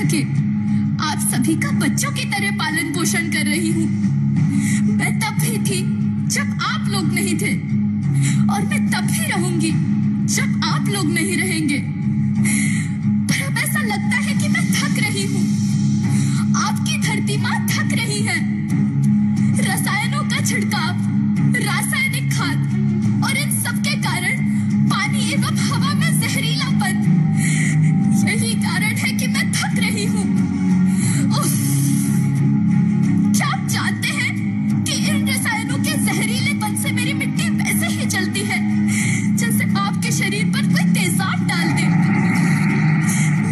थके आप सभी का बच्चों की तरह पालन पोषण कर रही हूँ। मैं तब भी थी जब आप लोग नहीं थे और मैं तब भी रहूंगी जब आप लोग नहीं रहेंगे। पर अब ऐसा लगता है कि मैं थक रही हूँ। आपकी धरती माँ थक रही है। रसायनों का छिड़काव, रासायनिक खाद और इन सब के कारण पानी एवं हवा में जहरीलापन, यही कारण है कि मैं थक रही हूँ। क्या आप जानते हैं कि इन रसायनों के जहरीलेपन से मेरी मिट्टी वैसे ही जलती है जैसे आपके शरीर पर कोई तेजाब डाल दे।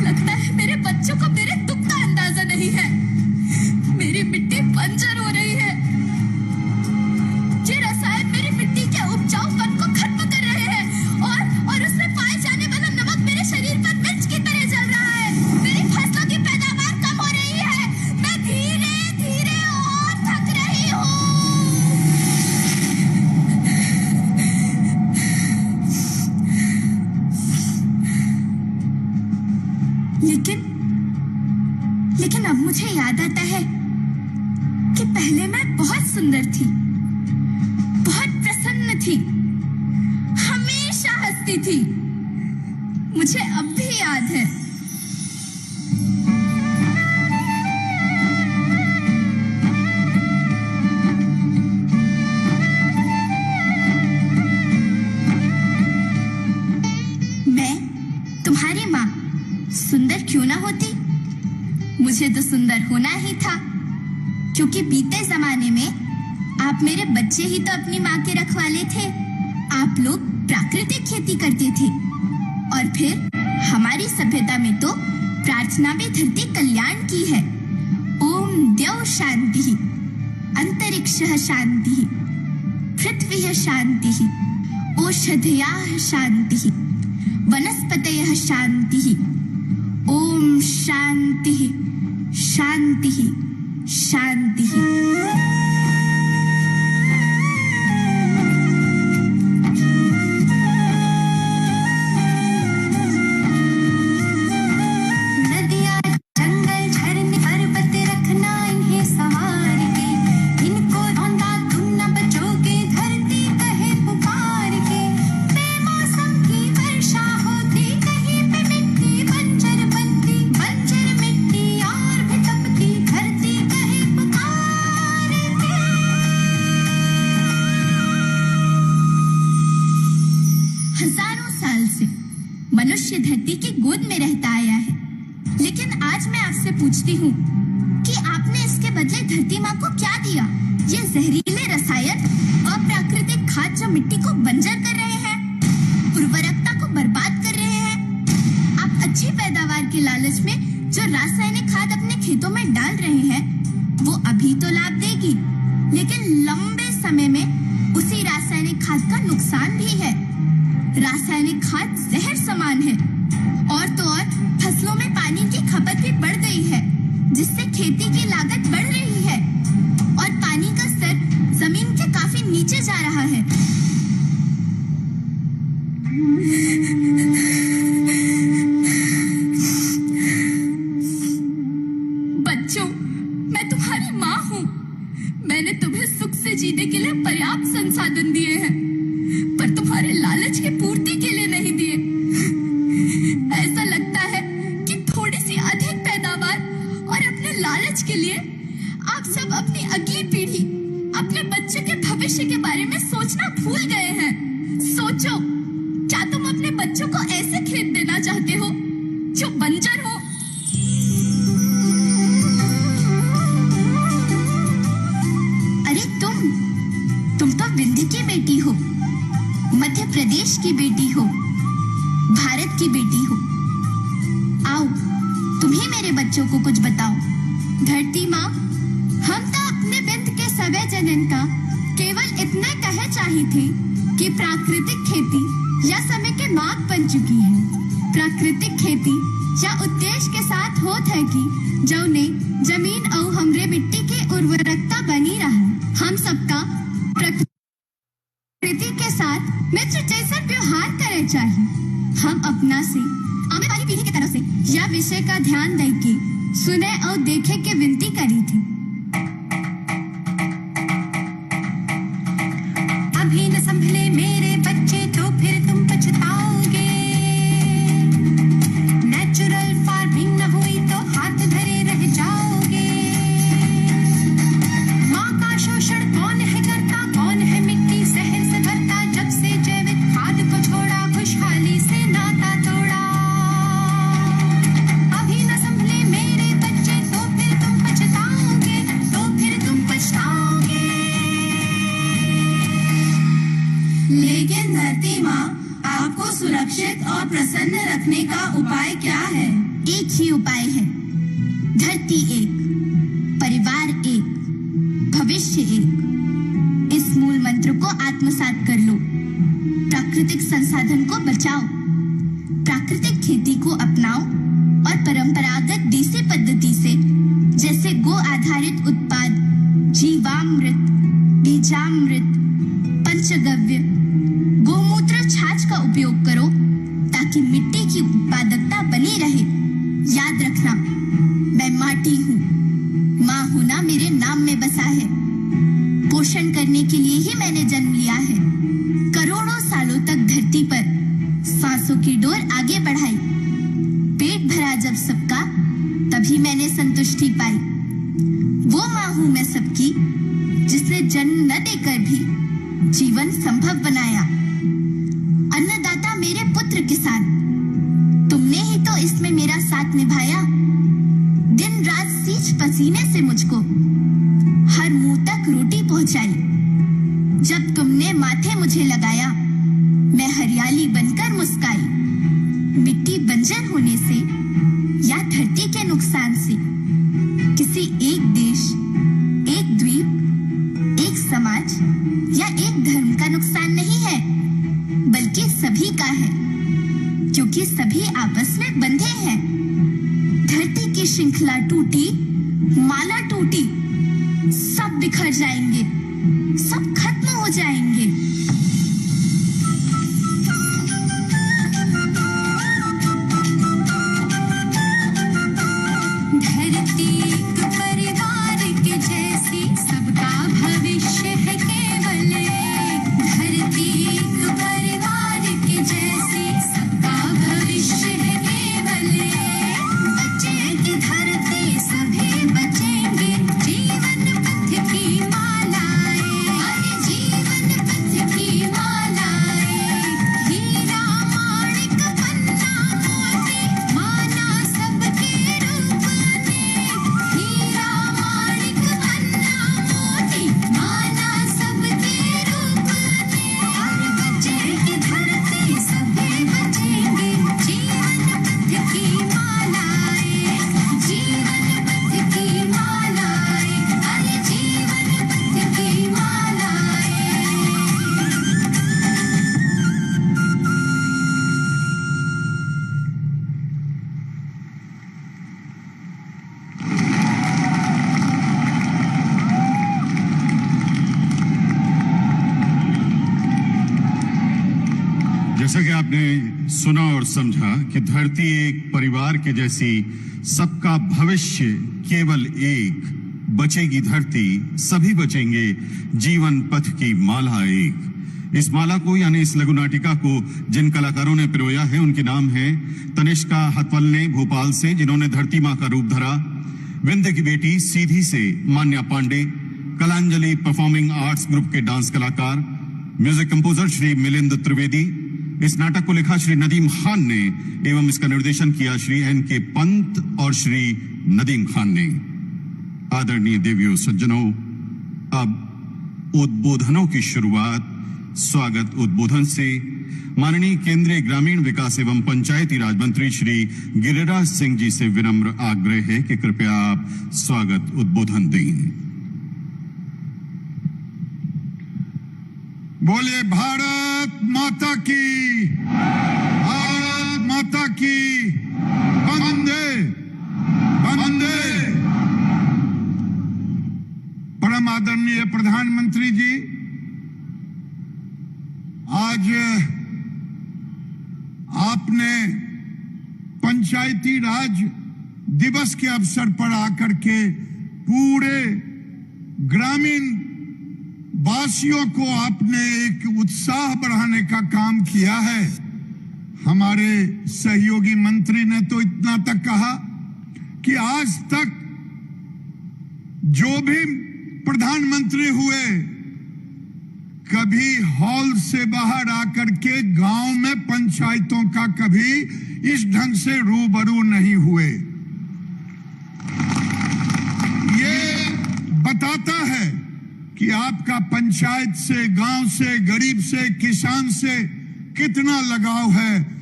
लगता है मेरे बच्चों को मेरे दुख का अंदाजा नहीं है। मेरी मिट्टी बंजर हो रही है। ये रसायन मेरी मिट्टी के उपजाऊपन को खत्म कर रहे हैं और उसमें पाए जाने वाला नमक मेरे शरीर पर मिर्च की तरह जल रहा है। मेरी फसलों की पैदावार कम हो रही है। मैं धीरे धीरे और थक रही हूँ। लेकिन अब मुझे याद आता है कि पहले मैं बहुत सुंदर थी, बहुत प्रसन्न थी, हमेशा हंसती थी। मुझे अब भी याद है। मैं तुम्हारी माँ सुंदर क्यों ना होती? मुझे तो सुंदर होना ही था, क्योंकि बीते जमाने में आप मेरे बच्चे ही तो अपनी माँ के रखवाले थे। आप लोग प्राकृतिक खेती करते थे और फिर हमारी सभ्यता में तो प्रार्थना में धरती कल्याण की है। ओम द्यौ शांति, अंतरिक्षः शांति, पृथ्वी शांति, ओषधयः शांति, वनस्पतयः शांति। ओम शांति शांति शांति। मनुष्य धरती की गोद में रहता आया है, लेकिन आज मैं आपसे पूछती हूँ कि आपने इसके बदले धरती माँ को क्या दिया? ये जहरीले रसायन, अप्राकृतिक खाद जो मिट्टी को बंजर कर रहे हैं, उर्वरकता को बर्बाद कर रहे हैं। आप अच्छी पैदावार के लालच में जो रासायनिक खाद अपने खेतों में डाल रहे हैं, वो अभी तो लाभ देगी, लेकिन लंबे समय में उसी रासायनिक खाद का नुकसान भी है। रासायनिक खाद जहर समान है और तो और फसलों में पानी की खपत भी बढ़ गई है, जिससे खेती की लागत बढ़ रही है और पानी का स्तर जमीन के काफी नीचे जा रहा है। बच्चों, मैं तुम्हारी माँ हूँ। मैंने तुम्हें सुख से जीने के लिए पर्याप्त संसाधन दिए हैं, पर तुम्हारे लालच की पूर्ति के लिए नहीं दिए। ऐसा लगता है कि थोड़ी सी अधिक पैदावार और अपने लालच के लिए आप सब अपनी अगली पीढ़ी, अपने बच्चे के भविष्य के बारे में सोचना भूल गए हैं। सोचो, क्या तुम अपने बच्चों को ऐसे खेत देना चाहते हो जो बंजर हो? अरे तुम तो विंध्य की बेटी हो, मध्य प्रदेश की बेटी हो, भारत की बेटी हो। आओ, तुम ही मेरे बच्चों को कुछ बताओ। धरती माँ, हम तो अपने बिंद के सवै जनन का केवल इतना कहे चाही थे कि प्राकृतिक खेती या समय के माप बन चुकी है। प्राकृतिक खेती या उद्देश्य के साथ होत है कि जौने जमीन और हमरे मिट्टी के उर्वरकता बनी रहे। हम सबका प्रकृति के साथ मित्र जैसा व्यवहार करे चाहिए। हम अपना से आने वाली पीढ़ी की तरफ से यह विषय का ध्यान देंगे सुने और देखे के विनती करी थी। अभी न संभले मेरे बच्चे तो फिर तुम पछताओगे। नेचुरल फार्मिंग न हुई तो हाथ धरे रह जाओगे। माँ का शोषण कौन है करता, कौन है मिट्टी जहर से भरता। जब से जैविक खाद को छोड़ा, खुशहाली से नाता तोड़ा। अभी न संभले मेरे बच्चे तो फिर तुम पछताओगे, तो फिर तुम पछताओगे। लेकिन धरती माँ आपको सुरक्षित और प्रसन्न रखने का उपाय क्या है? एक ही उपाय है, धरती एक, परिवार एक, भविष्य एक। इस मूल मंत्र को आत्मसात कर लो। प्राकृतिक संसाधन को बचाओ, प्राकृतिक खेती को अपनाओ और परंपरागत देसी पद्धति से, जैसे गो आधारित उत्पाद, जीवामृत, बीजामृत, पंचगव्य, गोमूत्र, छाछ का उपयोग करो ताकि मिट्टी की उत्पादकता बनी रहे। याद रखना, मैं माटी हूँ, माँ होना मेरे नाम में बसा है। पोषण करने के लिए ही मैंने जन्म लिया है। करोड़ों सालों तक धरती पर सांसों की डोर आगे बढ़ाई। पेट भरा जब सबका, तभी मैंने संतुष्टि पाई। वो माँ हूँ मैं सबकी, जिसने जन्म न देकर भी जीवन संभव बनाया। अन्नदाता मेरे पुत्र किसान, तुमने ही तो इसमें मेरा साथ निभाया। दिन रात सींच पसीने से मुझको हर मुंह तक रोटी पहुंचाई। जब तुमने माथे मुझे लगाया, मैं हरियाली बनकर मुस्काई। मिट्टी बंजर होने से या धरती के नुकसान से किसी एक देश, एक द्वीप, एक समाज या एक धर्म का नुकसान नहीं है, बल्कि सभी का है, क्योंकि सभी आपस में बंधे हैं। धरती की श्रृंखला टूटी, माला टूटी, सब बिखर जाएंगे, सब खत्म हो जाएंगे। धरती एक परिवार के जैसी, सबका भविष्य है केवल एक। धरती एक परिवार के जैसी, सबका भविष्य है केवल एक। बचेगी धरती, सभी बचेंगे, जीवन पथ की मालाएं। अरे जीवन पथ की मालाएं। हीरा माणिक पन्ना मोती, माना सबके रूप अनेक। हीरा माणिक पन्ना मोती, माना सबके रूप अनेक। और बचेगी धरती, सभी बचेंगे, जीवन पथ की मालाएं। जीवन पथ की मालाएं। अरे जीवन पथ की मालाएं। जैसा कि आपने सुना और समझा कि धरती एक परिवार के जैसी, सबका भविष्य केवल एक। बचेगी धरती, सभी बचेंगे, जीवन पथ की माला एक। इस माला को यानी इस लघु नाटिका को जिन कलाकारों ने पिरोया है, उनके नाम हैं तनिष्का हथवल्ले भोपाल से, जिन्होंने धरती माँ का रूप धरा। विंध्य की बेटी सीधी से मान्या पांडे, कलांजलि परफॉर्मिंग आर्ट्स ग्रुप के डांस कलाकार, म्यूजिक कंपोजर श्री मिलिंद त्रिवेदी। इस नाटक को लिखा श्री नदीम खान ने एवं इसका निर्देशन किया श्री एन.के. पंत और श्री नदीम खान ने। आदरणीय देवियों सज्जनों, अब उद्बोधनों की शुरुआत स्वागत उद्बोधन से माननीय केंद्रीय ग्रामीण विकास एवं पंचायती राज मंत्री श्री गिरिराज सिंह जी से विनम्र आग्रह है कि कृपया आप स्वागत उद्बोधन दें। बोले भारत माता की, भारत माता की, वंदे वंदे। परम आदरणीय प्रधानमंत्री जी, आज आपने पंचायती राज दिवस के अवसर पर आकर के पूरे ग्रामीण वासियों को आपने एक उत्साह बढ़ाने का काम किया है। हमारे सहयोगी मंत्री ने तो इतना तक कहा कि आज तक जो भी प्रधानमंत्री हुए कभी हॉल से बाहर आकर के गांव में पंचायतों का कभी इस ढंग से रूबरू नहीं हुए। ये बताता है कि आपका पंचायत से, गांव से, गरीब से, किसान से कितना लगाव है।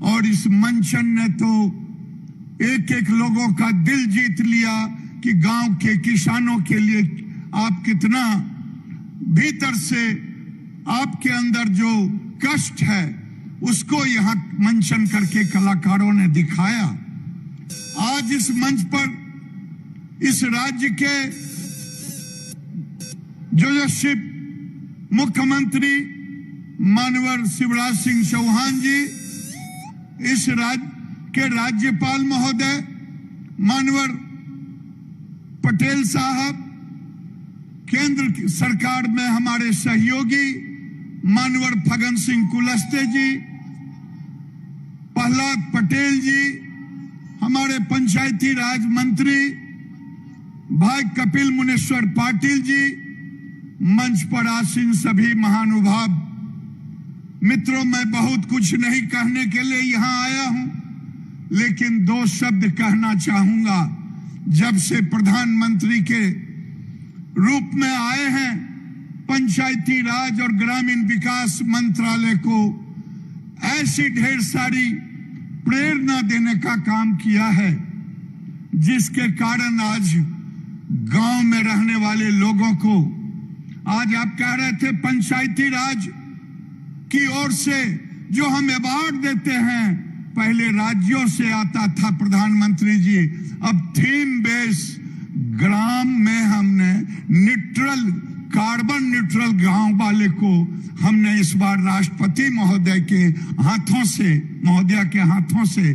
और इस मंचन ने तो एक एक लोगों का दिल जीत लिया कि गांव के किसानों के लिए आप कितना भीतर से आपके अंदर जो कष्ट है उसको यहां मंचन करके कलाकारों ने दिखाया। आज इस मंच पर इस राज्य के जो मुख्यमंत्री माननीय शिवराज सिंह चौहान जी, इस राज्य के राज्यपाल महोदय माननीय पटेल साहब, केंद्र सरकार में हमारे सहयोगी माननीय फग्गन सिंह कुलस्ते जी, प्रहलाद पटेल जी, हमारे पंचायती राज मंत्री भाई कपिल मुनेश्वर पाटिल जी, मंच पर आसीन सभी महानुभाव मित्रों, मैं बहुत कुछ नहीं कहने के लिए यहां आया हूं, लेकिन दो शब्द कहना चाहूंगा। जब से प्रधानमंत्री के रूप में आए हैं, पंचायती राज और ग्रामीण विकास मंत्रालय को ऐसी ढेर सारी प्रेरणा देने का काम किया है, जिसके कारण आज गांव में रहने वाले लोगों को, आज आप कह रहे थे पंचायती राज की ओर से जो हम अवार्ड देते हैं, पहले राज्यों से आता था प्रधानमंत्री जी, अब थीम बेस ग्राम में हमने न्यूट्रल, कार्बन न्यूट्रल गांव वाले को हमने इस बार राष्ट्रपति महोदय के हाथों से, महोदया के हाथों से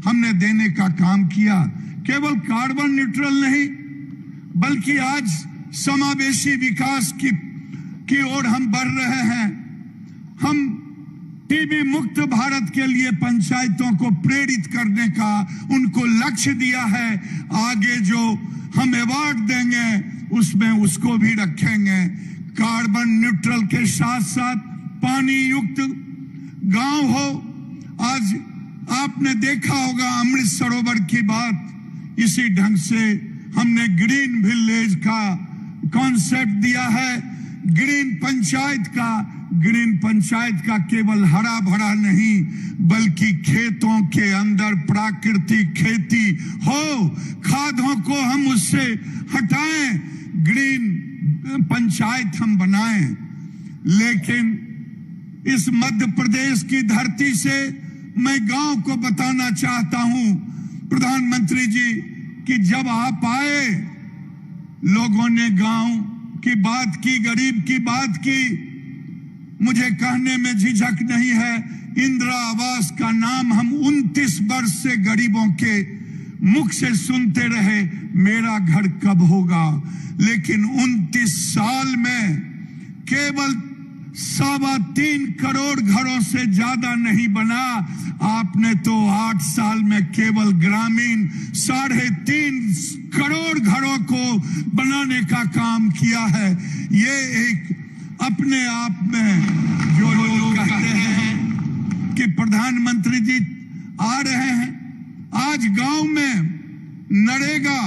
हमने देने का काम किया। केवल कार्बन न्यूट्रल नहीं, बल्कि आज समावेशी विकास की ओर हम बढ़ रहे हैं। हम टीबी मुक्त भारत के लिए पंचायतों को प्रेरित करने का उनको लक्ष्य दिया है। आगे जो हम अवार्ड देंगे उसमें उसको भी रखेंगे। कार्बन न्यूट्रल के साथ साथ पानी युक्त गांव हो। आज आपने देखा होगा अमृत सरोवर की बात, इसी ढंग से हमने ग्रीन विलेज का कॉन्सेप्ट दिया है। ग्रीन पंचायत का केवल हरा भरा नहीं, बल्कि खेतों के अंदर प्राकृतिक खेती हो, खादों को हम उससे हटाएं, ग्रीन पंचायत हम बनाएं। लेकिन इस मध्य प्रदेश की धरती से मैं गांव को बताना चाहता हूं प्रधानमंत्री जी कि जब आप आए, लोगों ने गांव की बात की, गरीब की बात की। मुझे कहने में झिझक नहीं है, इंदिरा आवास का नाम हम 29 वर्ष से गरीबों के मुख से सुनते रहे, मेरा घर कब होगा। लेकिन 29 साल में केवल 3.25 करोड़ घरों से ज्यादा नहीं बना, आपने तो 8 साल में केवल ग्रामीण 3.5 करोड़ घरों को बनाने का काम किया है। ये एक अपने आप में जो लोग कहते हैं कि प्रधानमंत्री जी आ रहे हैं, आज गांव में नरेगा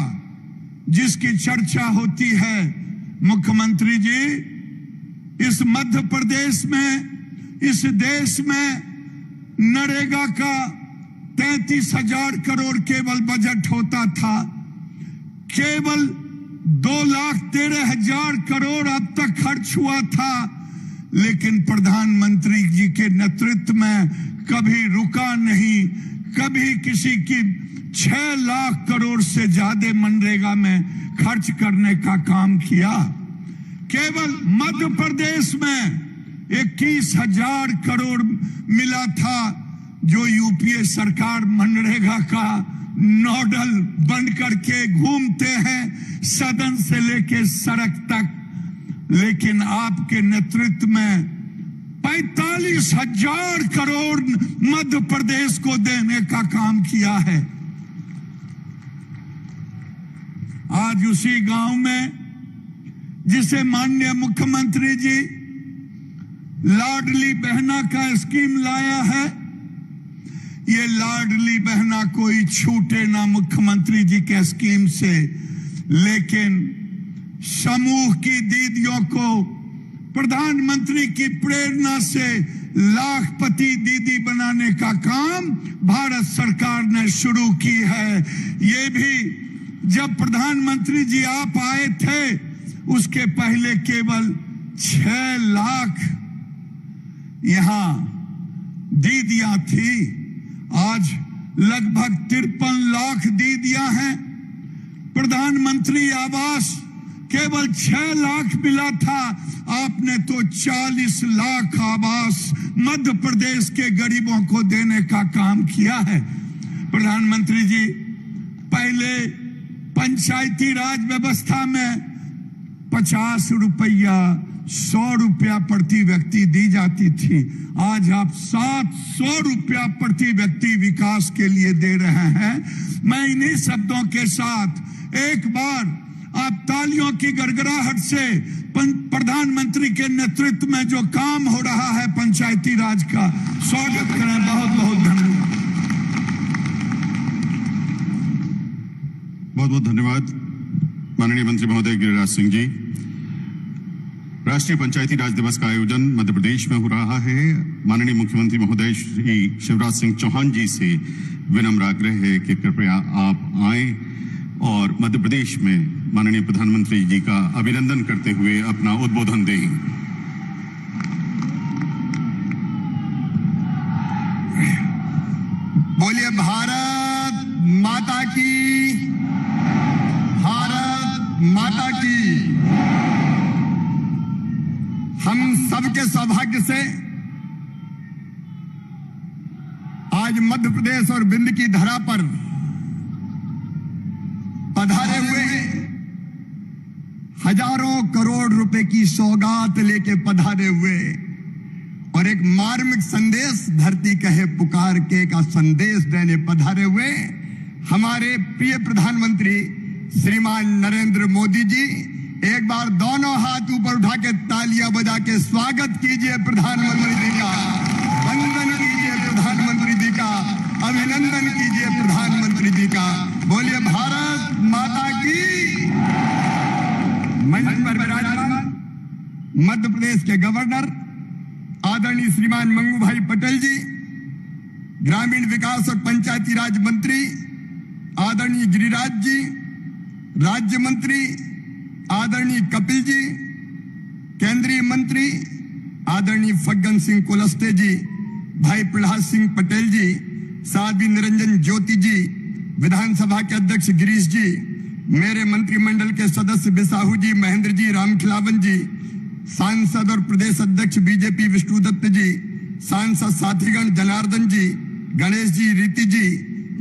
जिसकी चर्चा होती है, मुख्यमंत्री जी इस मध्य प्रदेश में, इस देश में नरेगा का 33,000 करोड़ केवल बजट होता था। केवल 2,13,000 करोड़ अब तक खर्च हुआ था, लेकिन प्रधानमंत्री जी के नेतृत्व में कभी रुका नहीं। कभी किसी की 6 लाख करोड़ से ज्यादा मनरेगा में खर्च करने का काम किया। केवल मध्य प्रदेश में 21,000 करोड़ मिला था, जो यूपीए सरकार मनरेगा का नोडल बन करके घूमते हैं सदन से लेके सड़क तक, लेकिन आपके नेतृत्व में 45,000 करोड़ मध्य प्रदेश को देने का काम किया है। आज उसी गांव में जिसे माननीय मुख्यमंत्री जी लाडली बहना का स्कीम लाया है, ये लाडली बहना कोई छूटे ना मुख्यमंत्री जी के स्कीम से, लेकिन समूह की दीदियों को प्रधानमंत्री की प्रेरणा से लाखपति दीदी बनाने का काम भारत सरकार ने शुरू की है। ये भी जब प्रधानमंत्री जी आप आए थे उसके पहले केवल 6 लाख यहां दीदियां थी, आज लगभग 53 लाख दीदियां हैं। प्रधानमंत्री आवास केवल 6 लाख मिला था, आपने तो 40 लाख आवास मध्य प्रदेश के गरीबों को देने का काम किया है। प्रधानमंत्री जी पहले पंचायती राज व्यवस्था में 50 रुपया 100 रुपया प्रति व्यक्ति दी जाती थी, आज आप 700 रुपया प्रति व्यक्ति विकास के लिए दे रहे हैं। मैं इन्हीं शब्दों के साथ एक बार आप तालियों की गड़गड़ाहट से प्रधानमंत्री के नेतृत्व में जो काम हो रहा है पंचायती राज का स्वागत करें। बहुत बहुत धन्यवाद। बहुत बहुत धन्यवाद माननीय मंत्री महोदय गिरिराज सिंह जी। राष्ट्रीय पंचायती राज दिवस का आयोजन मध्य प्रदेश में हो रहा है। माननीय मुख्यमंत्री महोदय श्री शिवराज सिंह चौहान जी से विनम्र आग्रह है कि कृपया आप आएं और मध्य प्रदेश में माननीय प्रधानमंत्री जी का अभिनंदन करते हुए अपना उद्बोधन दें। बोलिए भारत माता की, भारत माता की। हम सबके सौभाग्य से आज मध्य प्रदेश और विंध्य की धरा पर पधारे हुए हजारों करोड़ रुपए की सौगात लेके पधारे हुए और एक मार्मिक संदेश धरती कहे पुकार के का संदेश देने पधारे हुए हमारे प्रिय प्रधानमंत्री श्रीमान नरेंद्र मोदी जी, एक बार दोनों हाथ ऊपर उठा के तालियां बजा के स्वागत कीजिए प्रधानमंत्री जी का, वंदन कीजिए प्रधानमंत्री जी का, अभिनंदन कीजिए प्रधानमंत्री जी का। बोलिए भारत माता की। मंच पर विराजमान मध्य प्रदेश के गवर्नर आदरणीय श्रीमान मंगू भाई पटेल जी, ग्रामीण विकास और पंचायती राज मंत्री आदरणीय गिरिराज जी, राज्य मंत्री आदरणीय कपिल जी, केंद्रीय मंत्री आदरणीय फग्गन सिंह कुलस्ते जी, भाई प्रहलाद सिंह पटेल जी, साध्वी निरंजन ज्योति जी, विधानसभा के अध्यक्ष गिरीश जी, मेरे मंत्रिमंडल के सदस्य बिसाहू जी, महेंद्र जी, रामखिलावन जी, सांसद और प्रदेश अध्यक्ष बीजेपी विष्णुदत्त जी, सांसद साथीगण जनार्दन जी, गणेश जी, रीति जी,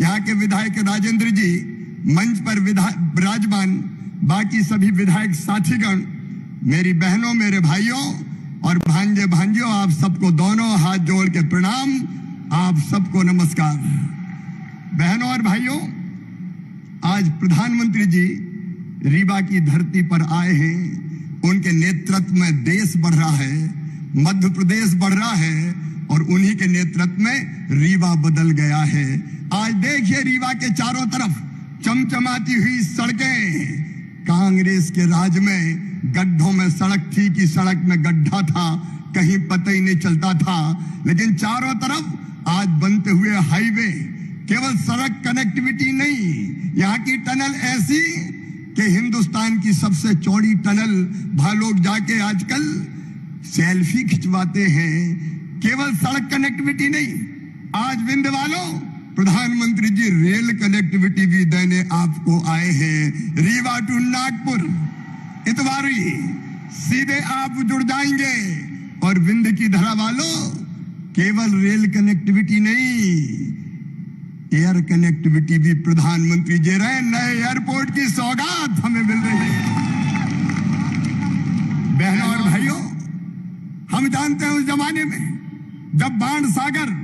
यहाँ के विधायक राजेंद्र जी, मंच पर विराजमान बाकी सभी विधायक साथीगण, मेरी बहनों, मेरे भाइयों और भांजे भांजियों, आप सबको दोनों हाथ जोड़ के प्रणाम, आप सबको नमस्कार। बहनों और भाइयों, आज प्रधानमंत्री जी रीवा की धरती पर आए हैं, उनके नेतृत्व में देश बढ़ रहा है, मध्य प्रदेश बढ़ रहा है और उन्हीं के नेतृत्व में रीवा बदल गया है। आज देखिए रीवा के चारों तरफ चमचमाती हुई सड़कें। कांग्रेस के राज में गड्ढों में सड़क थी कि सड़क में गड्ढा था, कहीं पता ही नहीं चलता था, लेकिन चारों तरफ आज बनते हुए हाईवे, केवल सड़क कनेक्टिविटी नहीं, यहाँ की टनल ऐसी कि हिंदुस्तान की सबसे चौड़ी टनल, वहां लोग जाके आजकल सेल्फी खिंचवाते हैं। केवल सड़क कनेक्टिविटी नहीं, आज विंध्य वालों प्रधानमंत्री जी रेल कनेक्टिविटी भी देने आपको आए हैं। रीवा टू नागपुर इतवारी सीधे आप जुड़ जाएंगे। और विंध्य की धरा वालों केवल रेल कनेक्टिविटी नहीं, एयर कनेक्टिविटी भी प्रधानमंत्री दे रहे हैं। नए एयरपोर्ट की सौगात हमें मिल रही है। बहनों और भाइयों, हम जानते हैं उस जमाने में जब बाण सागर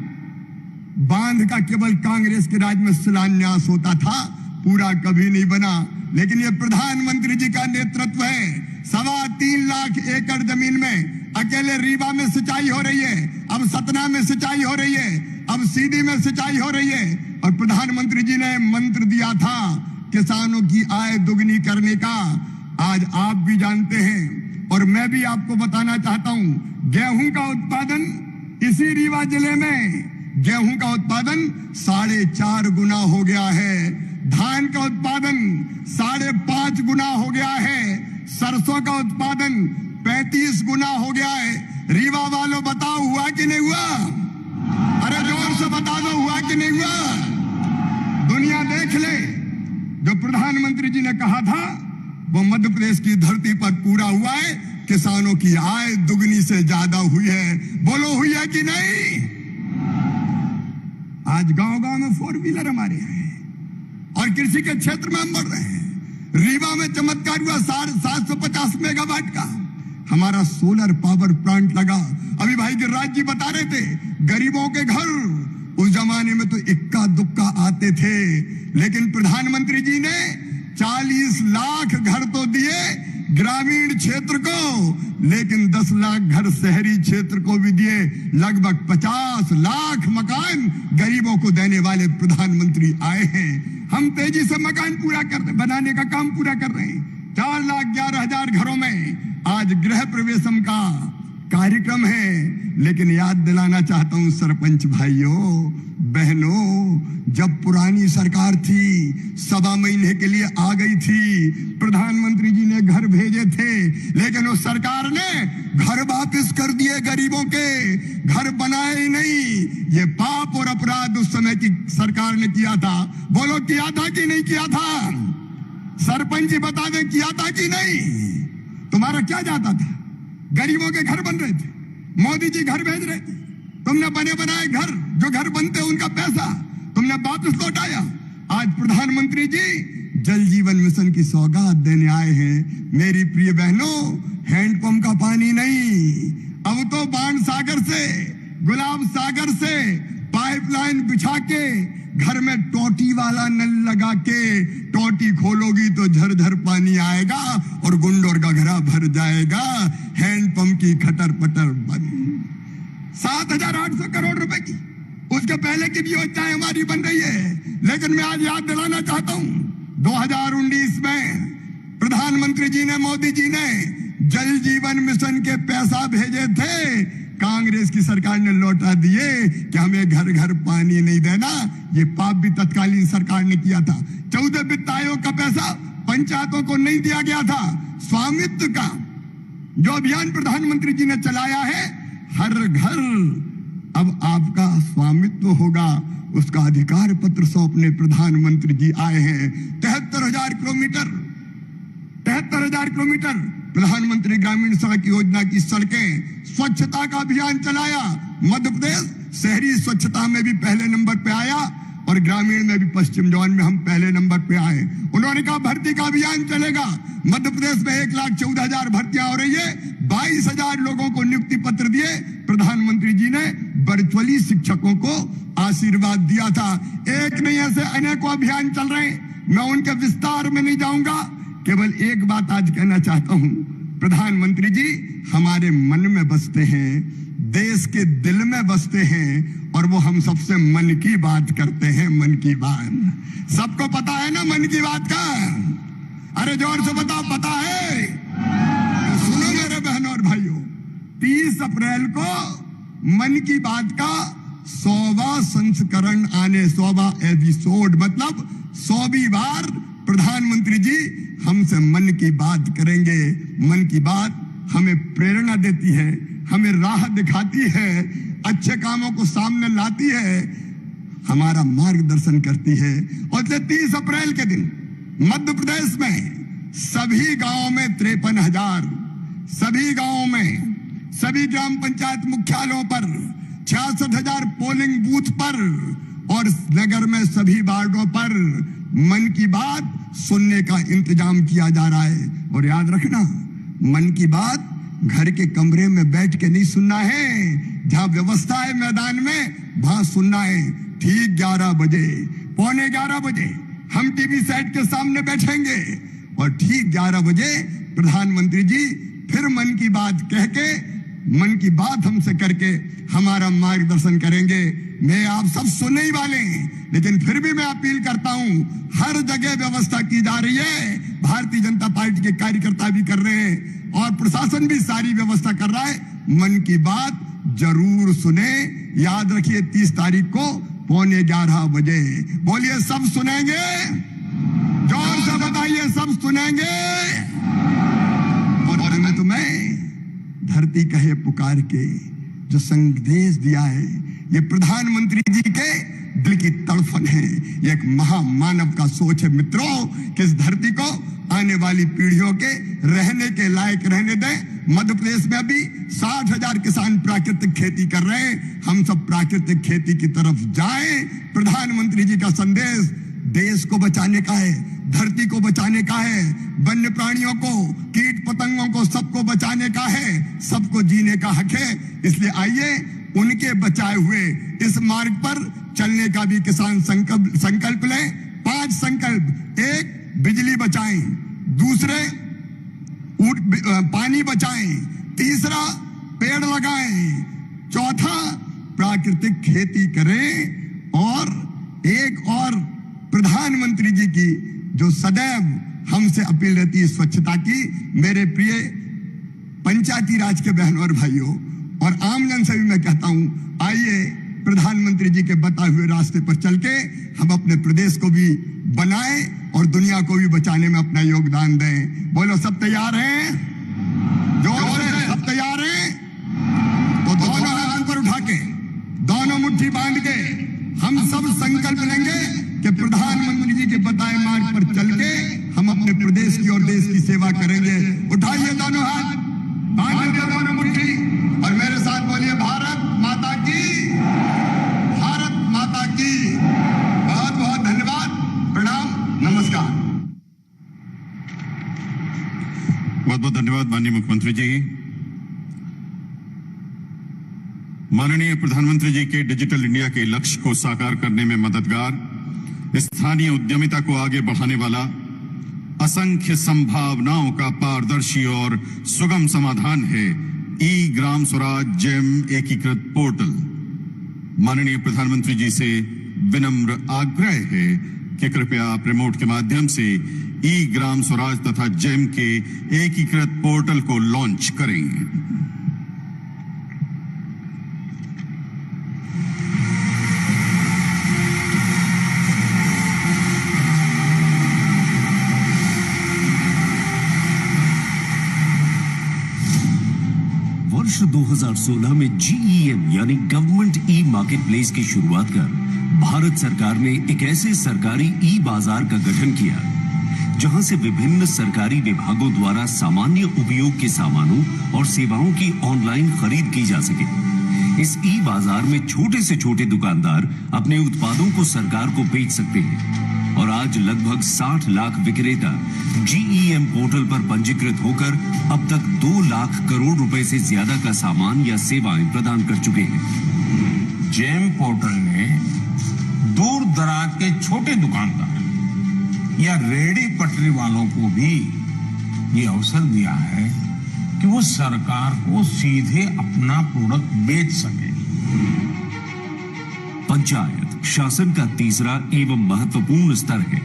बांध का केवल कांग्रेस के राज में शिलान्यास होता था, पूरा कभी नहीं बना। लेकिन ये प्रधानमंत्री जी का नेतृत्व है। 3.25 लाख एकड़ जमीन में अकेले रीवा में सिंचाई हो रही है, अब सतना में सिंचाई हो रही है, अब सीधी में सिंचाई हो रही है। और प्रधानमंत्री जी ने मंत्र दिया था किसानों की आय दुगनी करने का। आज आप भी जानते हैं और मैं भी आपको बताना चाहता हूं, गेहूं का उत्पादन इसी रीवा जिले में गेहूं का उत्पादन 4.5 गुना हो गया है। धान का उत्पादन 5.5 गुना हो गया है। सरसों का उत्पादन 35 गुना हो गया है। रीवा वालों बताओ, हुआ कि नहीं हुआ? अरे जोर से बता दो, हुआ कि नहीं हुआ? दुनिया देख ले, जो प्रधानमंत्री जी ने कहा था वो मध्य प्रदेश की धरती पर पूरा हुआ है। किसानों की आय दुगनी से ज्यादा हुई है। बोलो, हुई है कि नहीं? आज गांव गांव में 4 व्हीलर हमारे हैं और कृषि के क्षेत्र में हम बढ़ रहे हैं। रीवा में चमत्कार हुआ 750 मेगावाट का हमारा सोलर पावर प्लांट लगा। अभी भाई गिरिराज जी बता रहे थे, गरीबों के घर उस जमाने में तो इक्का दुक्का आते थे, लेकिन प्रधानमंत्री जी ने 40 लाख घर तो दिए ग्रामीण क्षेत्र को, लेकिन 10 लाख घर शहरी क्षेत्र को भी दिए। लगभग 50 लाख मकान गरीबों को देने वाले प्रधानमंत्री आए हैं। हम तेजी से मकान पूरा बनाने का काम पूरा कर रहे हैं। 4,11,000 घरों में आज गृह प्रवेशम का कार्यक्रम है। लेकिन याद दिलाना चाहता हूं सरपंच भाइयों बहनों, जब पुरानी सरकार थी 1.25 महीने के लिए आ गई थी, प्रधानमंत्री जी ने घर भेजे थे, लेकिन उस सरकार ने घर वापस कर दिए। गरीबों के घर बनाए ही नहीं। ये पाप और अपराध उस समय की सरकार ने किया था। बोलो, किया था कि नहीं किया था? सरपंच जी बता दें, किया था कि नहीं? तुम्हारा क्या जाता था? गरीबों के घर बन रहे थे, मोदी जी घर भेज रहे थे। तुमने बने बनाए घर, जो घर बनते उनका पैसा तुमने वापस लौटाया। आज प्रधानमंत्री जी जल जीवन मिशन की सौगात देने आए हैं। मेरी प्रिय बहनों, हैंडपंप का पानी नहीं, अब तो बाण सागर से, गुलाब सागर से पाइपलाइन बिछा के घर में टोटी वाला नल लगा के, टोटी खोलोगी तो झरझर पानी आएगा और गुंडोर का घड़ा भर जाएगा। हैंडपंप की खटर पटर बंद। 7,800 करोड़ रुपए की उसके पहले की भी योजनाएं हमारी बन रही है। लेकिन मैं आज याद दिलाना चाहता हूं, 2019 में प्रधानमंत्री जी ने, मोदी जी ने जल जीवन मिशन के पैसा भेजे थे, कांग्रेस की सरकार ने लौटा दिए कि हमें घर घर पानी नहीं देना। ये पाप भी तत्कालीन सरकार ने किया था। 14 वित्त आयोग का पैसा पंचायतों को नहीं दिया गया था। स्वामित्व का जो अभियान प्रधानमंत्री जी ने चलाया है, हर घर अब आपका स्वामित्व होगा, उसका अधिकार पत्र सौंपने प्रधानमंत्री जी आए हैं। 73,000 किलोमीटर प्रधानमंत्री ग्रामीण सड़क योजना की सड़कें, स्वच्छता का अभियान चलाया। मध्य प्रदेश शहरी स्वच्छता में भी पहले नंबर पे आया और ग्रामीण में भी पश्चिम जोन में हम पहले नंबर पे आए। उन्होंने कहा भर्ती का अभियान चलेगा। मध्य प्रदेश में 1,14,000 भर्तियां हो रही है। 22,000 लोगों को नियुक्ति पत्र दिए। प्रधानमंत्री जी ने वर्चुअली शिक्षकों को आशीर्वाद दिया था। एक नहीं, ऐसे अनेकों अभियान चल रहे हैं। मैं उनके विस्तार में नहीं जाऊंगा। केवल एक बात आज कहना चाहता हूं, प्रधानमंत्री जी हमारे मन में बसते हैं, देश के दिल में बसते हैं और वो हम सबसे मन की बात करते हैं। मन की बात सबको पता है ना, मन की बात का? अरे जोर से बताओ, पता है? तो सुनो मेरे बहनों और भाइयों, 30 अप्रैल को मन की बात का 100वां संस्करण आने, 100वां एपिसोड, मतलब 100वीं बार प्रधानमंत्री जी हमसे मन की बात करेंगे। मन की बात हमें प्रेरणा देती है, हमें राह दिखाती है, अच्छे कामों को सामने लाती है, हमारा मार्गदर्शन करती है। और 30 अप्रैल के दिन मध्य प्रदेश में सभी गांवों में 53,000, सभी गांवों में, सभी ग्राम पंचायत मुख्यालयों पर 66,000 पोलिंग बूथ पर और नगर में सभी वार्डों पर मन की बात सुनने का इंतजाम किया जा रहा है। और याद रखना, मन की बात घर के कमरे में बैठ के नहीं सुनना है, जहां व्यवस्था है मैदान में वहां सुनना है। ठीक 11 बजे, पौने 11 बजे हम टीवी सेट के सामने बैठेंगे और ठीक 11 बजे प्रधानमंत्री जी फिर मन की बात कह के, मन की बात हमसे करके हमारा मार्गदर्शन करेंगे। मैं आप सब सुनने ही वाले हैं, लेकिन फिर भी मैं अपील करता हूं, हर जगह व्यवस्था की जा रही है। भारतीय जनता पार्टी के कार्यकर्ता भी कर रहे हैं और प्रशासन भी सारी व्यवस्था कर रहा है। मन की बात जरूर सुने। याद रखिए 30 तारीख को पौने 11 बजे। बोलिए, सब सुनेंगे? जोर से बताइए, सब सुनेंगे? और मैं तुम्हें धरती कहे पुकार के जो संदेश दिया है, ये प्रधानमंत्री जी के दिल की तड़फन है। ये एक महामानव का सोच है मित्रों, कि इस धरती को आने वाली पीढ़ियों के रहने के लायक रहने दें। मध्य प्रदेश में अभी 60,000 किसान प्राकृतिक खेती कर रहे हैं। हम सब प्राकृतिक खेती की तरफ जाएं। प्रधानमंत्री जी का संदेश देश को बचाने का है, धरती को बचाने का है, वन्य प्राणियों को, कीट पतंगों को, सबको बचाने का है, सबको जीने का हक है। इसलिए आइए उनके बचाए हुए इस मार्ग पर चलने का भी किसान संकल्प लें। 5 संकल्प। 1, बिजली बचाएं। दूसरे, पानी बचाएं। तीसरा, पेड़ लगाएं। चौथा, प्राकृतिक खेती करें। और एक और प्रधानमंत्री जी की जो सदैव हमसे अपील रहती है स्वच्छता की। मेरे प्रिय पंचायती राज के बहनों और भाइयों और आमजन से भी मैं कहता हूं, आइए प्रधानमंत्री जी के बताए हुए रास्ते पर चल के हम अपने प्रदेश को भी बनाएं और दुनिया को भी बचाने में अपना योगदान दें। बोलो, सब तैयार हैं? जोर से सब तैयार हैं? तो दोनों हाथ पर उठा के, दोनों मुट्ठी बांध के हम सब संकल्प लेंगे कि प्रधानमंत्री जी के बताए मार्ग पर चल के हम अपने प्रदेश की और देश की सेवा करेंगे। उठाइए दोनों हाथ, बांधिए दोनों मुट्ठी और मेरे साथ बोलिए, भारत माता की, भारत माता की। बहुत बहुत धन्यवाद, प्रणाम, नमस्कार। बहुत बहुत धन्यवाद माननीय मुख्यमंत्री जी। माननीय प्रधानमंत्री जी के डिजिटल इंडिया के लक्ष्य को साकार करने में मददगार, स्थानीय उद्यमिता को आगे बढ़ाने वाला, असंख्य संभावनाओं का पारदर्शी और सुगम समाधान है ई ग्राम स्वराज जेम एकीकृत पोर्टल। माननीय प्रधानमंत्री जी से विनम्र आग्रह है कि कृपया आप रिमोट के माध्यम से ई ग्राम स्वराज तथा जेम के एकीकृत पोर्टल को लॉन्च करें। वर्ष 2016 में GEM यानी गवर्नमेंट ई मार्केट प्लेस की शुरुआत कर भारत सरकार ने एक ऐसे सरकारी ई बाजार का गठन किया जहां से विभिन्न सरकारी विभागों द्वारा सामान्य उपयोग के सामानों और सेवाओं की ऑनलाइन खरीद की जा सके। इस ई बाजार में छोटे से छोटे दुकानदार अपने उत्पादों को सरकार को बेच सकते हैं और आज लगभग 60 लाख विक्रेता GEM पोर्टल पर पंजीकृत होकर अब तक 2 लाख करोड़ रुपए से ज्यादा का सामान या सेवाएं प्रदान कर चुके हैं। जेम पोर्टल ने दूर दराज के छोटे दुकानदार या रेहड़ी पटरी वालों को भी ये अवसर दिया है कि वो सरकार को सीधे अपना प्रोडक्ट बेच सके। पंचायत शासन का तीसरा एवं महत्वपूर्ण स्तर है।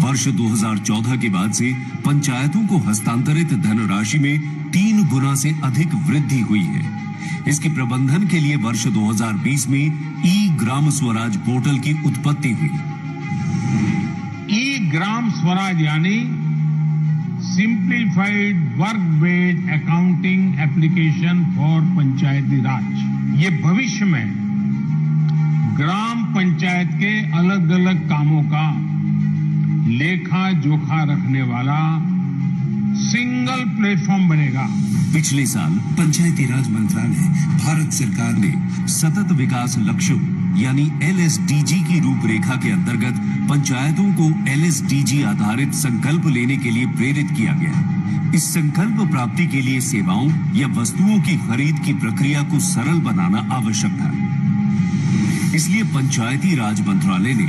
वर्ष 2014 के बाद से पंचायतों को हस्तांतरित धनराशि में 3 गुना से अधिक वृद्धि हुई है। इसके प्रबंधन के लिए वर्ष 2020 में ई ग्राम स्वराज पोर्टल की उत्पत्ति हुई। ई ग्राम स्वराज यानी simplified work based accounting application for Panchayati Raj. ये भविष्य में ग्राम पंचायत के अलग अलग कामों का लेखा जोखा रखने वाला सिंगल प्लेटफॉर्म बनेगा। पिछले साल पंचायती राज मंत्रालय भारत सरकार ने सतत विकास लक्ष्यों यानी LSDG की रूपरेखा के अंतर्गत पंचायतों को LSDG आधारित संकल्प लेने के लिए प्रेरित किया गया। इस संकल्प प्राप्ति के लिए सेवाओं या वस्तुओं की खरीद की प्रक्रिया को सरल बनाना आवश्यक था। इसलिए पंचायती राज मंत्रालय ने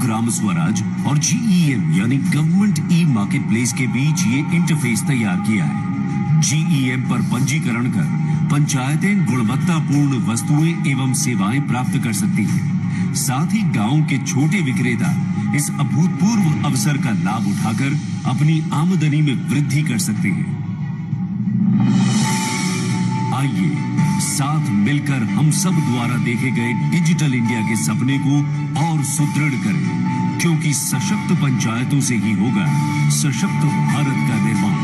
ग्राम स्वराज और GEM यानी गवर्नमेंट मार्केट प्लेस के बीच ये इंटरफेस तैयार किया है। GEM पर पंजीकरण कर पंचायतें गुणवत्तापूर्ण वस्तुएं एवं सेवाएं प्राप्त कर सकती हैं। साथ ही गांव के छोटे विक्रेता इस अभूतपूर्व अवसर का लाभ उठाकर अपनी आमदनी में वृद्धि कर सकते हैं। आइए साथ मिलकर हम सब द्वारा देखे गए डिजिटल इंडिया के सपने को और सुदृढ़ करें, क्योंकि सशक्त पंचायतों से ही होगा सशक्त भारत का निर्माण।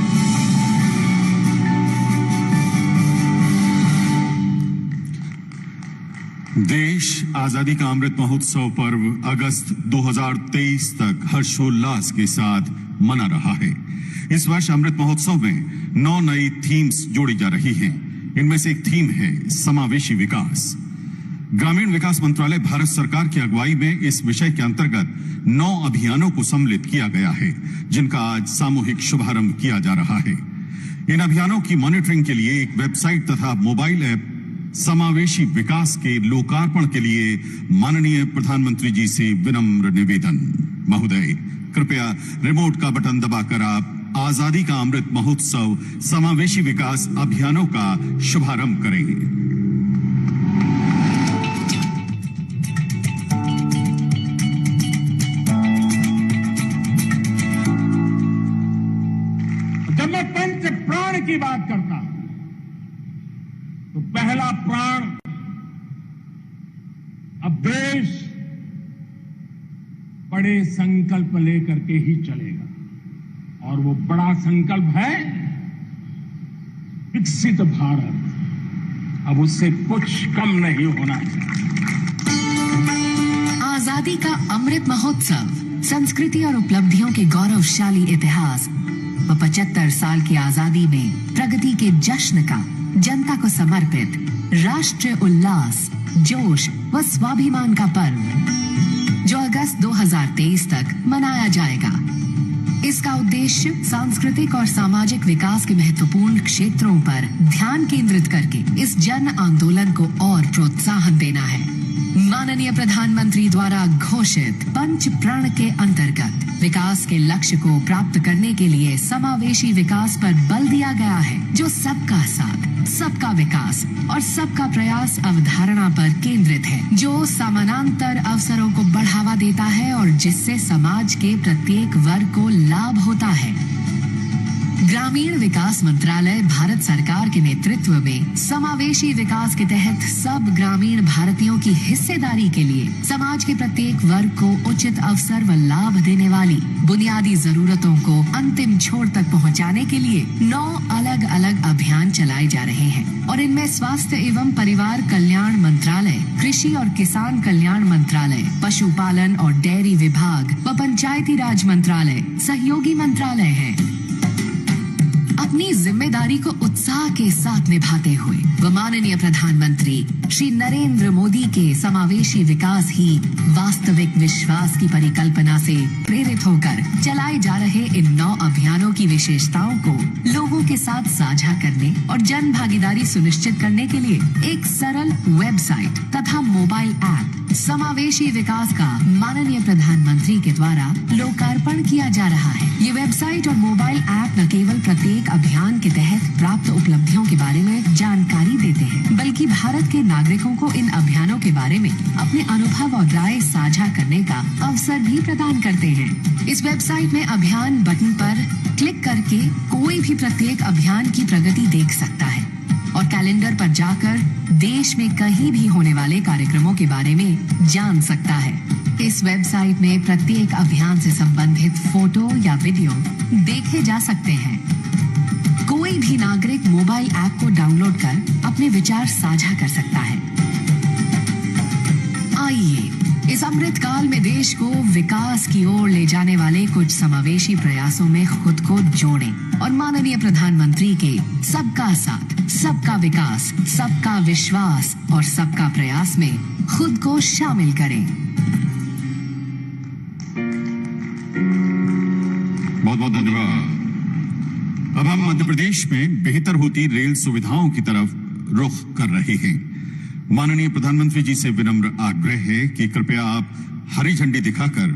देश आजादी का अमृत महोत्सव पर्व अगस्त 2023 तक हर्षोल्लास के साथ मना रहा है। इस वर्ष अमृत महोत्सव में 9 नई थीम्स जोड़ी जा रही हैं। इनमें से एक थीम है समावेशी विकास। ग्रामीण विकास मंत्रालय भारत सरकार की अगुवाई में इस विषय के अंतर्गत 9 अभियानों को सम्मिलित किया गया है, जिनका आज सामूहिक शुभारंभ किया जा रहा है। इन अभियानों की मॉनिटरिंग के लिए एक वेबसाइट तथा मोबाइल ऐप समावेशी विकास के लोकार्पण के लिए माननीय प्रधानमंत्री जी से विनम्र निवेदन। महोदय, कृपया रिमोट का बटन दबाकर आप आजादी का अमृत महोत्सव समावेशी विकास अभियानों का शुभारंभ करें। जब मैं पंच प्राण की बात करता हूं तो पहला प्राण अब देश बड़े संकल्प लेकर के ही चलेगा, और वो बड़ा संकल्प है विकसित भारत। अब उससे कुछ कम नहीं होना चाहिए। आजादी का अमृत महोत्सव संस्कृति और उपलब्धियों के गौरवशाली इतिहास व 75 साल की आजादी में प्रगति के जश्न का जनता को समर्पित राष्ट्रीय उल्लास, जोश व स्वाभिमान का पर्व, जो अगस्त 2023 तक मनाया जाएगा। इसका उद्देश्य सांस्कृतिक और सामाजिक विकास के महत्वपूर्ण क्षेत्रों पर ध्यान केंद्रित करके इस जन आंदोलन को और प्रोत्साहन देना है। माननीय प्रधानमंत्री द्वारा घोषित पंच प्रण के अंतर्गत विकास के लक्ष्य को प्राप्त करने के लिए समावेशी विकास पर बल दिया गया है, जो सबका साथ, सबका विकास और सबका प्रयास अवधारणा पर केंद्रित है, जो समानांतर अवसरों को बढ़ावा देता है और जिससे समाज के प्रत्येक वर्ग को लाभ होता है। ग्रामीण विकास मंत्रालय भारत सरकार के नेतृत्व में समावेशी विकास के तहत सब ग्रामीण भारतीयों की हिस्सेदारी के लिए समाज के प्रत्येक वर्ग को उचित अवसर व लाभ देने वाली बुनियादी जरूरतों को अंतिम छोर तक पहुंचाने के लिए 9 अलग अलग अभियान चलाए जा रहे हैं, और इनमें स्वास्थ्य एवं परिवार कल्याण मंत्रालय, कृषि और किसान कल्याण मंत्रालय, पशुपालन और डेयरी विभाग व पंचायती राज मंत्रालय सहयोगी मंत्रालय है। अपनी जिम्मेदारी को उत्साह के साथ निभाते हुए व माननीय प्रधानमंत्री श्री नरेंद्र मोदी के समावेशी विकास ही वास्तविक विश्वास की परिकल्पना से प्रेरित होकर चलाए जा रहे इन 9 अभियानों की विशेषताओं को लोगों के साथ साझा करने और जन भागीदारी सुनिश्चित करने के लिए एक सरल वेबसाइट तथा मोबाइल ऐप समावेशी विकास का माननीय प्रधानमंत्री के द्वारा लोकार्पण किया जा रहा है। ये वेबसाइट और मोबाइल ऐप न केवल प्रत्येक अभियान के तहत प्राप्त उपलब्धियों के बारे में जानकारी देते हैं, बल्कि भारत के नागरिकों को इन अभियानों के बारे में अपने अनुभव और राय साझा करने का अवसर भी प्रदान करते हैं। इस वेबसाइट में अभियान बटन पर क्लिक करके कोई भी प्रत्येक अभियान की प्रगति देख सकता है और कैलेंडर पर जाकर देश में कहीं भी होने वाले कार्यक्रमों के बारे में जान सकता है। इस वेबसाइट में प्रत्येक अभियान से संबंधित फोटो या वीडियो देखे जा सकते हैं। कोई भी नागरिक मोबाइल ऐप को डाउनलोड कर अपने विचार साझा कर सकता है। आइए इस अमृत काल में देश को विकास की ओर ले जाने वाले कुछ समावेशी प्रयासों में खुद को जोड़ें और माननीय प्रधानमंत्री के सबका साथ, सबका विकास, सबका विश्वास और सबका प्रयास में खुद को शामिल करें। बहुत बहुत धन्यवाद। अब हम मध्य प्रदेश में बेहतर होती रेल सुविधाओं की तरफ रुख कर रहे हैं। माननीय प्रधानमंत्री जी से विनम्र आग्रह है कि कृपया आप हरी झंडी दिखाकर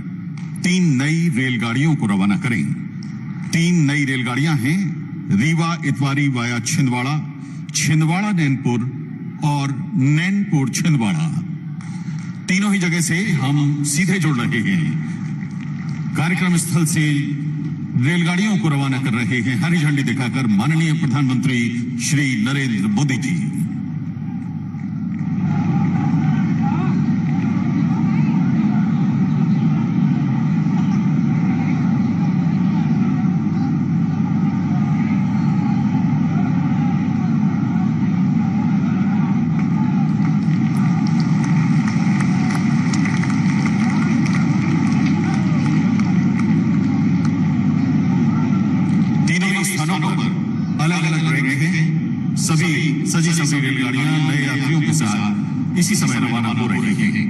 3 नई रेलगाड़ियों को रवाना करें। 3 नई रेलगाड़ियां हैं रीवा इतवारी वाया छिंदवाड़ा, छिंदवाड़ा नैनपुर और नैनपुर छिंदवाड़ा। तीनों ही जगह से हम सीधे जुड़ रहे हैं। कार्यक्रम स्थल से रेलगाड़ियों को रवाना कर रहे हैं हरी झंडी दिखाकर माननीय प्रधानमंत्री श्री नरेंद्र मोदी जी। अलग अलग ट्रैक हैं। सभी सजी रेलगाड़ियां नए यात्रियों के साथ इसी समय रवाना हो रही हैं।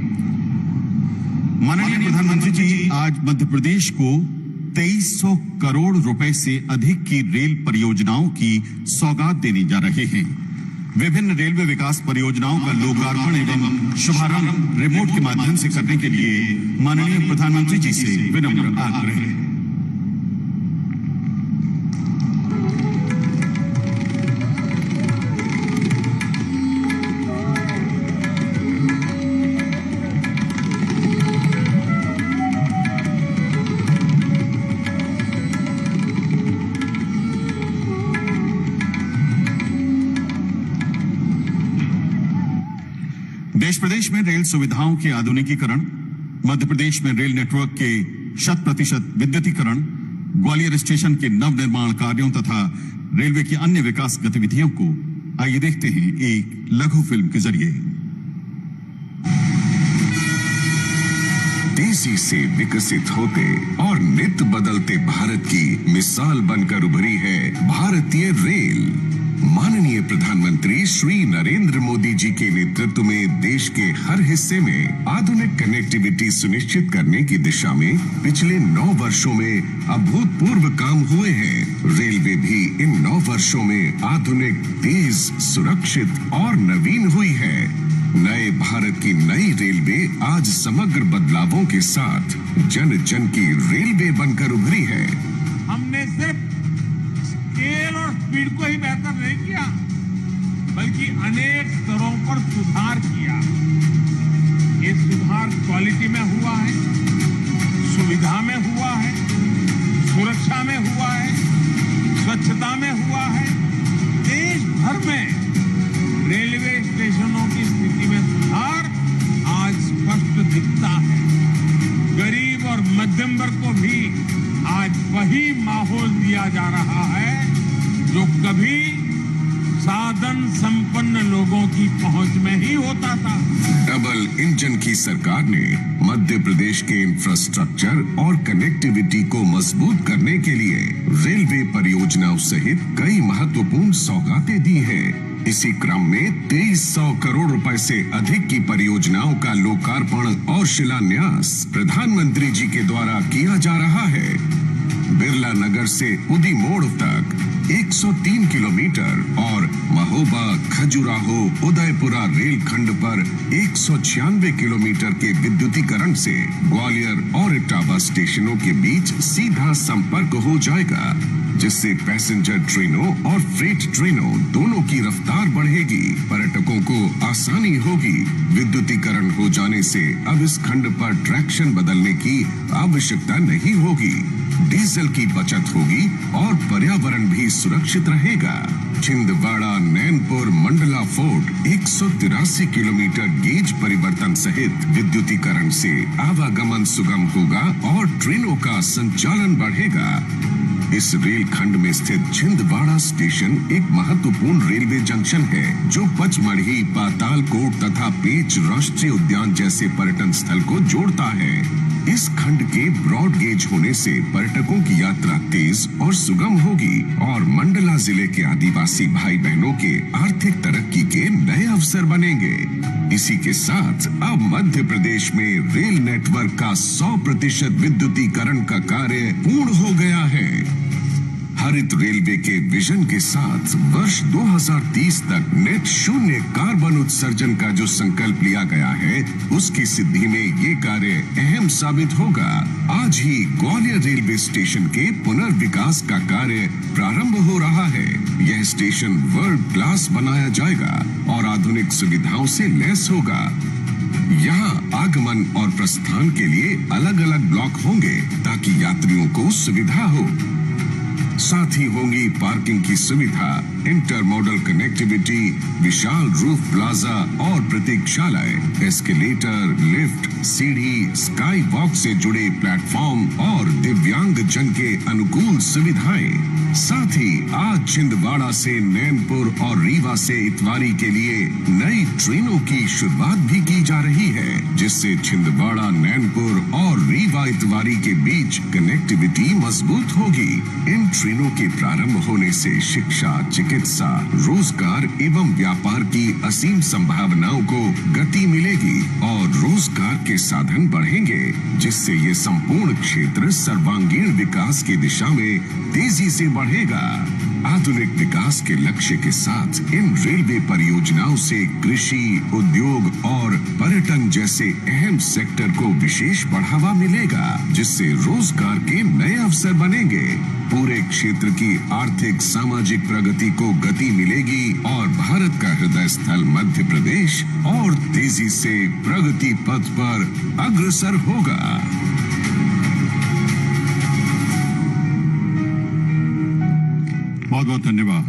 माननीय प्रधानमंत्री जी आज मध्य प्रदेश को 2300 करोड़ रुपए से अधिक की रेल परियोजनाओं की सौगात देने जा रहे हैं। विभिन्न रेलवे विकास परियोजनाओं का लोकार्पण एवं शुभारंभ रिमोट के माध्यम से करने के लिए माननीय प्रधानमंत्री जी से विनम्र आग्रह है। देश प्रदेश में रेल सुविधाओं के आधुनिकीकरण, मध्य प्रदेश में रेल नेटवर्क के 100% विद्युतीकरण, ग्वालियर स्टेशन के नवनिर्माण कार्यों तथा रेलवे की अन्य विकास गतिविधियों को आइए देखते हैं एक लघु फिल्म के जरिए। तेजी से विकसित होते और नित बदलते भारत की मिसाल बनकर उभरी है भारतीय रेल। माननीय प्रधानमंत्री श्री नरेंद्र मोदी जी के नेतृत्व में देश के हर हिस्से में आधुनिक कनेक्टिविटी सुनिश्चित करने की दिशा में पिछले 9 वर्षों में अभूतपूर्व काम हुए हैं। रेलवे भी इन 9 वर्षों में आधुनिक, तेज, सुरक्षित और नवीन हुई है। नए भारत की नई रेलवे आज समग्र बदलावों के साथ जन जन की रेलवे बनकर उभरी है। हमने सिर्फ स्केल और स्पीड को ही बेहतर नहीं किया, बल्कि अनेक स्तरों पर सुधार किया। ये सुधार क्वालिटी में हुआ है, सुविधा में हुआ है, सुरक्षा में हुआ है, स्वच्छता में हुआ है। देश भर में रेलवे स्टेशनों की स्थिति में सुधार आज स्पष्ट दिखता है। गरीब और मध्यम वर्ग को भी आज वही माहौल दिया जा रहा है जो कभी साधन संपन्न लोगों की पहुंच में ही होता था। डबल इंजन की सरकार ने मध्य प्रदेश के इंफ्रास्ट्रक्चर और कनेक्टिविटी को मजबूत करने के लिए रेलवे परियोजनाओं सहित कई महत्वपूर्ण सौगातें दी हैं। इसी क्रम में 2300 करोड़ रुपए से अधिक की परियोजनाओं का लोकार्पण और शिलान्यास प्रधानमंत्री जी के द्वारा किया जा रहा है। बिरला नगर से उदी मोड़ तक 103 किलोमीटर और महोबा, खजुराहो, उदयपुरा रेल खंड पर 196 किलोमीटर के विद्युतीकरण से ग्वालियर और इटावा स्टेशनों के बीच सीधा संपर्क हो जाएगा, जिससे पैसेंजर ट्रेनों और फ्रेट ट्रेनों दोनों की रफ्तार बढ़ेगी, पर्यटकों को आसानी होगी। विद्युतीकरण हो जाने से अब इस खंड पर ट्रैक्शन बदलने की आवश्यकता नहीं होगी, डीजल की बचत होगी और पर्यावरण भी सुरक्षित रहेगा। Chhindwara Nainpur Mandla fort 183 kilometre gauge परिवर्तन सहित विद्युतीकरण से आवागमन सुगम होगा और ट्रेनों का संचालन बढ़ेगा। इस रेल खंड में स्थित छिंदवाड़ा स्टेशन एक महत्वपूर्ण रेलवे जंक्शन है, जो पचमढ़ी, पातालकोट तथा पेंच राष्ट्रीय उद्यान जैसे पर्यटन स्थल को जोड़ता है। इस खंड के ब्रॉड गेज होने से पर्यटकों की यात्रा तेज और सुगम होगी और मंडला जिले के आदिवासी भाई बहनों के आर्थिक तरक्की के नए अवसर बनेंगे। इसी के साथ अब मध्य प्रदेश में रेल नेटवर्क का 100% विद्युतीकरण का कार्य पूर्ण हो गया है। हरित रेलवे के विजन के साथ वर्ष 2030 तक नेट शून्य कार्बन उत्सर्जन का जो संकल्प लिया गया है, उसकी सिद्धि में ये कार्य अहम साबित होगा। आज ही ग्वालियर रेलवे स्टेशन के पुनर्विकास का कार्य प्रारंभ हो रहा है। यह स्टेशन वर्ल्ड क्लास बनाया जाएगा और आधुनिक सुविधाओं से लैस होगा। यहाँ आगमन और प्रस्थान के लिए अलग अलग ब्लॉक होंगे ताकि यात्रियों को सुविधा हो। साथ ही होंगी पार्किंग की सुविधा, इंटर मॉडल कनेक्टिविटी, विशाल रूफ प्लाजा और प्रतीक्षालय, एस्केलेटर, लिफ्ट, सीढ़ी, स्काई वॉक से जुड़े प्लेटफॉर्म और दिव्यांग जन के अनुकूल सुविधाएं। साथ ही आज छिंदवाड़ा से नैनपुर और रीवा से इतवारी के लिए नई ट्रेनों की शुरुआत भी की जा रही है, जिससे छिंदवाड़ा, नैनपुर और रीवा इतवारी के बीच कनेक्टिविटी मजबूत होगी। इन ट्रेनों के प्रारंभ होने से शिक्षा, चिकित्सा, रोजगार एवं व्यापार की असीम संभावनाओं को गति मिलेगी और रोजगार के साधन बढ़ेंगे, जिससे ये संपूर्ण क्षेत्र सर्वांगीण विकास की दिशा में तेजी से बढ़ेगा। आधुनिक विकास के लक्ष्य के साथ इन रेलवे परियोजनाओं से कृषि, उद्योग और पर्यटन जैसे अहम सेक्टर को विशेष बढ़ावा मिलेगा, जिससे रोजगार के नए अवसर बनेंगे। पूरे क्षेत्र की आर्थिक सामाजिक प्रगति को गति मिलेगी और भारत का हृदय स्थल मध्य प्रदेश और तेजी से प्रगति पथ पर अग्रसर होगा। बहुत बहुत धन्यवाद।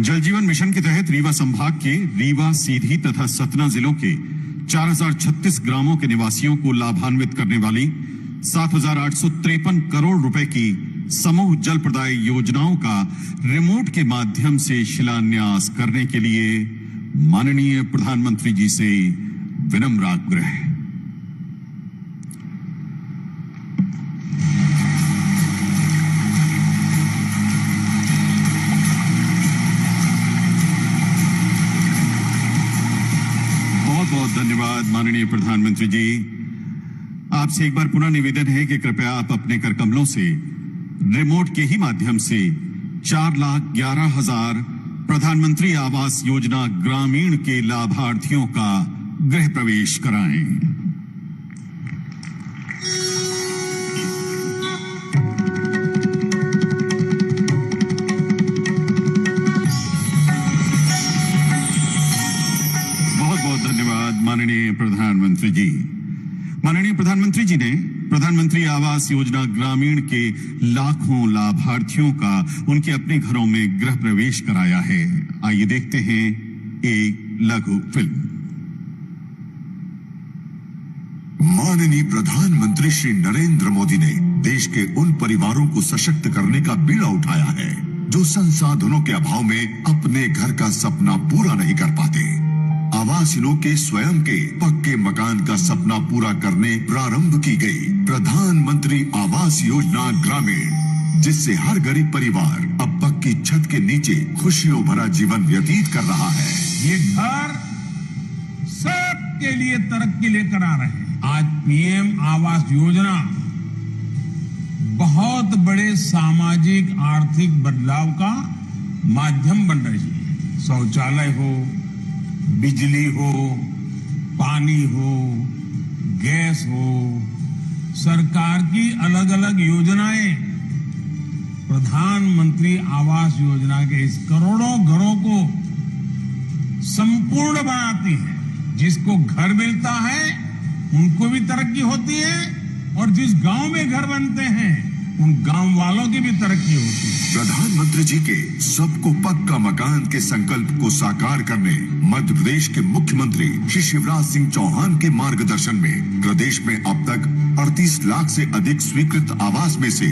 जल जीवन मिशन के तहत रीवा संभाग के रीवा, सीधी तथा सतना जिलों के 4036 ग्रामों के निवासियों को लाभान्वित करने वाली 7,853 करोड़ रुपए की समूह जल प्रदाय योजनाओं का रिमोट के माध्यम से शिलान्यास करने के लिए माननीय प्रधानमंत्री जी से विनम्र आग्रह। बहुत बहुत धन्यवाद माननीय प्रधानमंत्री जी। आपसे एक बार पुनः निवेदन है कि कृपया आप अपने कर कमलों से रिमोट के ही माध्यम से 4,11,000 प्रधानमंत्री आवास योजना ग्रामीण के लाभार्थियों का गृह प्रवेश कराएं। माननीय प्रधानमंत्री जी। माननीय प्रधानमंत्री जी ने प्रधानमंत्री आवास योजना ग्रामीण के लाखों लाभार्थियों का उनके अपने घरों में गृह प्रवेश कराया है। आइए देखते हैं एक लघु फिल्म। माननीय प्रधानमंत्री श्री नरेंद्र मोदी ने देश के उन परिवारों को सशक्त करने का बीड़ा उठाया है जो संसाधनों के अभाव में अपने घर का सपना पूरा नहीं कर पाते। आवासियों के स्वयं के पक्के मकान का सपना पूरा करने प्रारंभ की गई प्रधानमंत्री आवास योजना ग्रामीण, जिससे हर गरीब परिवार अब पक्की छत के नीचे खुशियों भरा जीवन व्यतीत कर रहा है। ये घर सबके लिए तरक्की लेकर आ रहे हैं। आज पीएम आवास योजना बहुत बड़े सामाजिक आर्थिक बदलाव का माध्यम बन रही है। शौचालय हो, बिजली हो, पानी हो, गैस हो, सरकार की अलग अलग योजनाएं प्रधानमंत्री आवास योजना के इस करोड़ों घरों को संपूर्ण बनाती है। जिसको घर मिलता है उनको भी तरक्की होती है और जिस गांव में घर बनते हैं उन गांव वालों की भी तरक्की होती है। प्रधानमंत्री जी के सबको पक्का मकान के संकल्प को साकार करने मध्य प्रदेश के मुख्यमंत्री श्री शिवराज सिंह चौहान के मार्गदर्शन में प्रदेश में अब तक 38 लाख से अधिक स्वीकृत आवास में से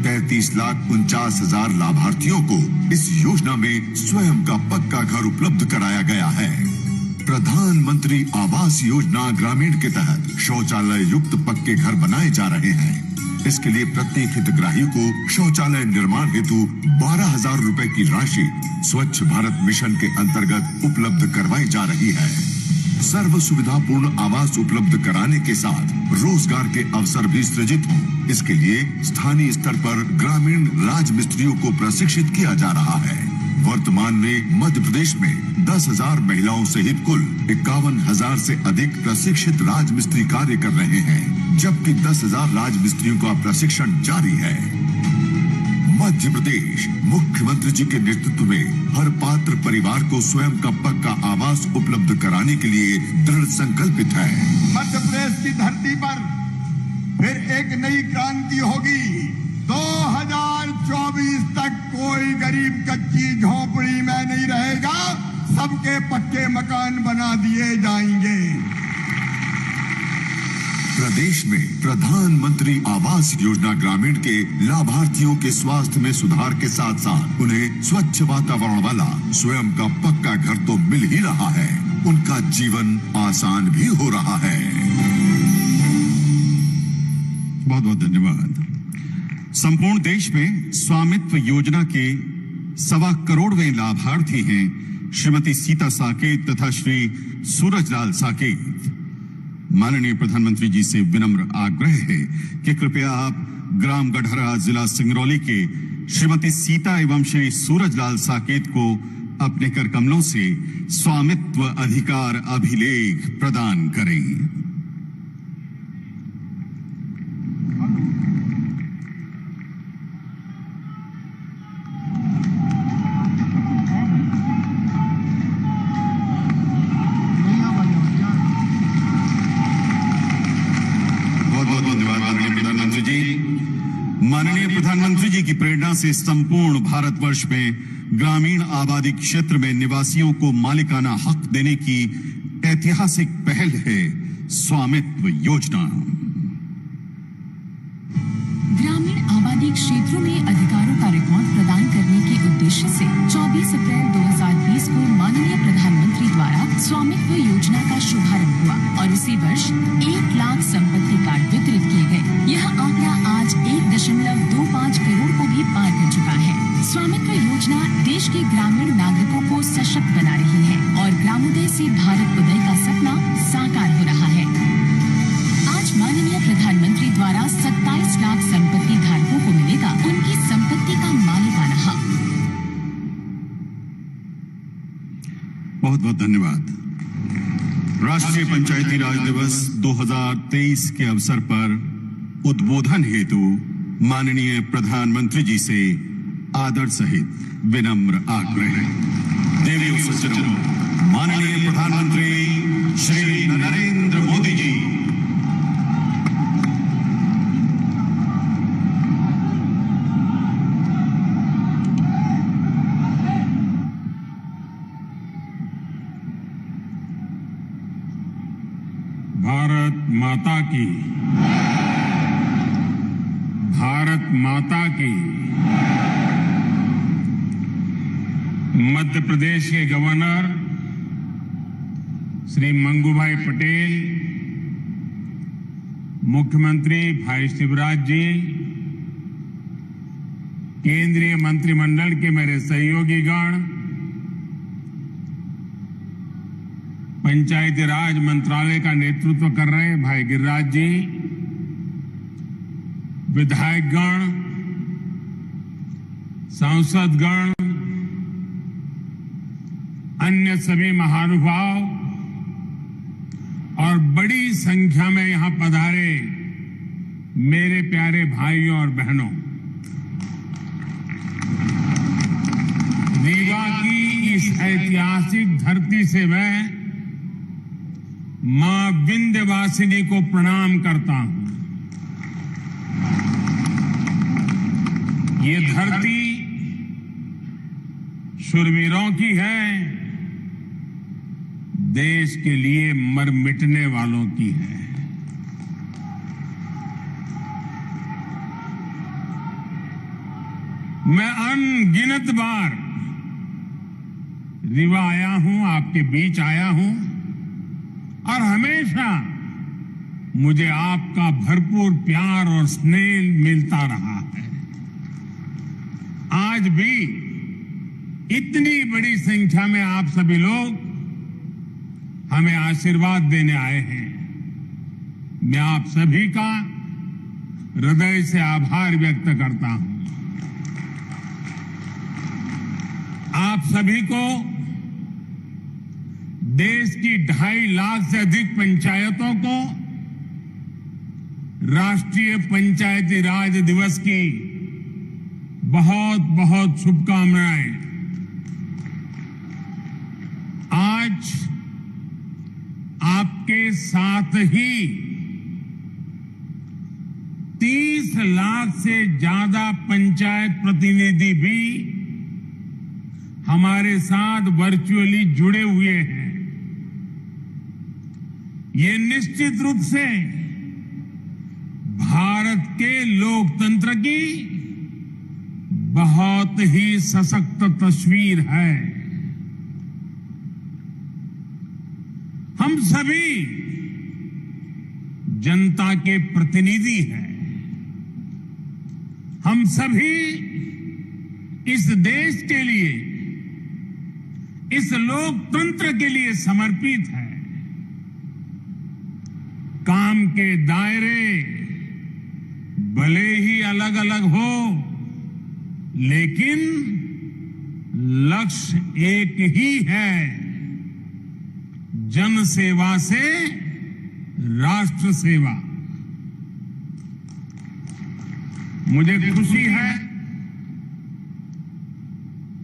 33,49,000 लाभार्थियों को इस योजना में स्वयं का पक्का घर उपलब्ध कराया गया है। प्रधानमंत्री आवास योजना ग्रामीण के तहत शौचालय युक्त पक्के घर बनाए जा रहे हैं। इसके लिए प्रत्येक हितग्राही को शौचालय निर्माण हेतु 12,000 रुपए की राशि स्वच्छ भारत मिशन के अंतर्गत उपलब्ध करवाई जा रही है। सर्व सुविधापूर्ण आवास उपलब्ध कराने के साथ रोजगार के अवसर भी सृजित हों। इसके लिए स्थानीय स्तर पर ग्रामीण राज मिस्त्रियों को प्रशिक्षित किया जा रहा है। वर्तमान में मध्य प्रदेश में 10,000 महिलाओं सहित कुल 51,000 से अधिक प्रशिक्षित राजमिस्त्री कार्य कर रहे हैं, जबकि 10,000 राजमिस्त्रियों का प्रशिक्षण जारी है। मध्य प्रदेश मुख्यमंत्री जी के नेतृत्व में हर पात्र परिवार को स्वयं का पक्का आवास उपलब्ध कराने के लिए दृढ़ संकल्पित है। मध्य प्रदेश की धरती पर फिर एक नई क्रांति होगी। 2024 तक कोई गरीब कच्ची झोपड़ी में नहीं रहेगा, सबके पक्के मकान बना दिए जाएंगे। प्रदेश में प्रधानमंत्री आवास योजना ग्रामीण के लाभार्थियों के स्वास्थ्य में सुधार के साथ साथ उन्हें स्वच्छ वातावरण वाला स्वयं का पक्का घर तो मिल ही रहा है, उनका जीवन आसान भी हो रहा है। बहुत बहुत धन्यवाद। संपूर्ण देश में स्वामित्व योजना के 1.25 करोड़वें लाभार्थी हैं श्रीमती सीता साकेत तथा श्री सूरजलाल साकेत। माननीय प्रधानमंत्री जी से विनम्र आग्रह है कि कृपया आप ग्राम गढ़हरा, जिला सिंगरौली के श्रीमती सीता एवं श्री सूरजलाल साकेत को अपने कर कमलों से स्वामित्व अधिकार अभिलेख प्रदान करें। माननीय प्रधानमंत्री जी की प्रेरणा से संपूर्ण भारतवर्ष में ग्रामीण आबादी क्षेत्र में निवासियों को मालिकाना हक देने की ऐतिहासिक पहल है स्वामित्व योजना। ग्रामीण आबादी क्षेत्रों में अधिकारों का रिकॉर्ड प्रदान करने के उद्देश्य से 24 अप्रैल 2020 को माननीय प्रधानमंत्री द्वारा स्वामित्व योजना का शुभारंभ हुआ और उसी वर्ष 1 लाख संपत्ति कार्ड वितरित किए गए। यह आंकड़ा आज 1.25 करोड़ को भी पार कर चुका है। स्वामित्व योजना देश के ग्रामीण नागरिकों को सशक्त बना रही है और ग्रामोदय से भारत उदय का सपना साकार हो रहा है। आज माननीय प्रधानमंत्री द्वारा 27 लाख संपत्ति धारकों को मिलेगा उनकी संपत्ति का मालिकाना हक। बहुत बहुत धन्यवाद। राष्ट्रीय पंचायती राज दिवस 2023 के अवसर पर उद्बोधन हेतु माननीय प्रधानमंत्री जी से आदर सहित विनम्र आग्रह। देवी सज्जनों, माननीय प्रधानमंत्री श्री नरेंद्र मोदी जी भारत माता की मध्य प्रदेश के गवर्नर श्री मंगूभाई पटेल, मुख्यमंत्री भाई शिवराज जी, केंद्रीय मंत्रिमंडल के मेरे सहयोगीगण, पंचायती राज मंत्रालय का नेतृत्व कर रहे भाई गिरिराज जी, विधायकगण, सांसदगण, अन्य सभी महानुभाव और बड़ी संख्या में यहां पधारे मेरे प्यारे भाइयों और बहनों, रीवा की इस ऐतिहासिक धरती से मैं मां विंध्यवासिनी को प्रणाम करता हूं। ये धरती शूरवीरों की है, देश के लिए मर मिटने वालों की है। मैं अनगिनत बार रीवा आया हूं, आपके बीच आया हूं, और हमेशा मुझे आपका भरपूर प्यार और स्नेह मिलता रहा है। आज भी इतनी बड़ी संख्या में आप सभी लोग हमें आशीर्वाद देने आए हैं। मैं आप सभी का हृदय से आभार व्यक्त करता हूं। आप सभी को देश की 2.5 लाख से अधिक पंचायतों को राष्ट्रीय पंचायती राज दिवस की बहुत बहुत शुभकामनाएं। आज आपके साथ ही 30 लाख से ज्यादा पंचायत प्रतिनिधि भी हमारे साथ वर्चुअली जुड़े हुए हैं। ये निश्चित रूप से भारत के लोकतंत्र की बहुत ही सशक्त तस्वीर है। हम सभी जनता के प्रतिनिधि हैं। हम सभी इस देश के लिए, इस लोकतंत्र के लिए समर्पित हैं। काम के दायरे भले ही अलग अलग हो, लेकिन लक्ष्य एक ही है, जन सेवा से राष्ट्र सेवा। मुझे खुशी है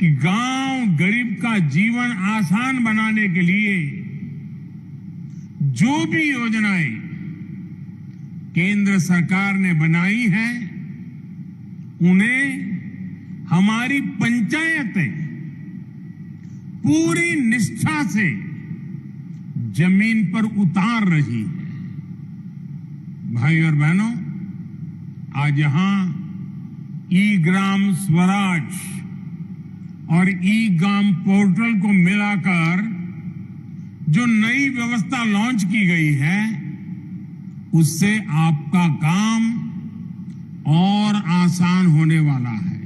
कि गांव गरीब का जीवन आसान बनाने के लिए जो भी योजनाएं केंद्र सरकार ने बनाई हैं, उन्हें हमारी पंचायतें पूरी निष्ठा से जमीन पर उतार रही है। भाई और बहनों, आज यहां ई ग्राम स्वराज और ई ग्राम पोर्टल को मिलाकर जो नई व्यवस्था लॉन्च की गई है, उससे आपका काम और आसान होने वाला है।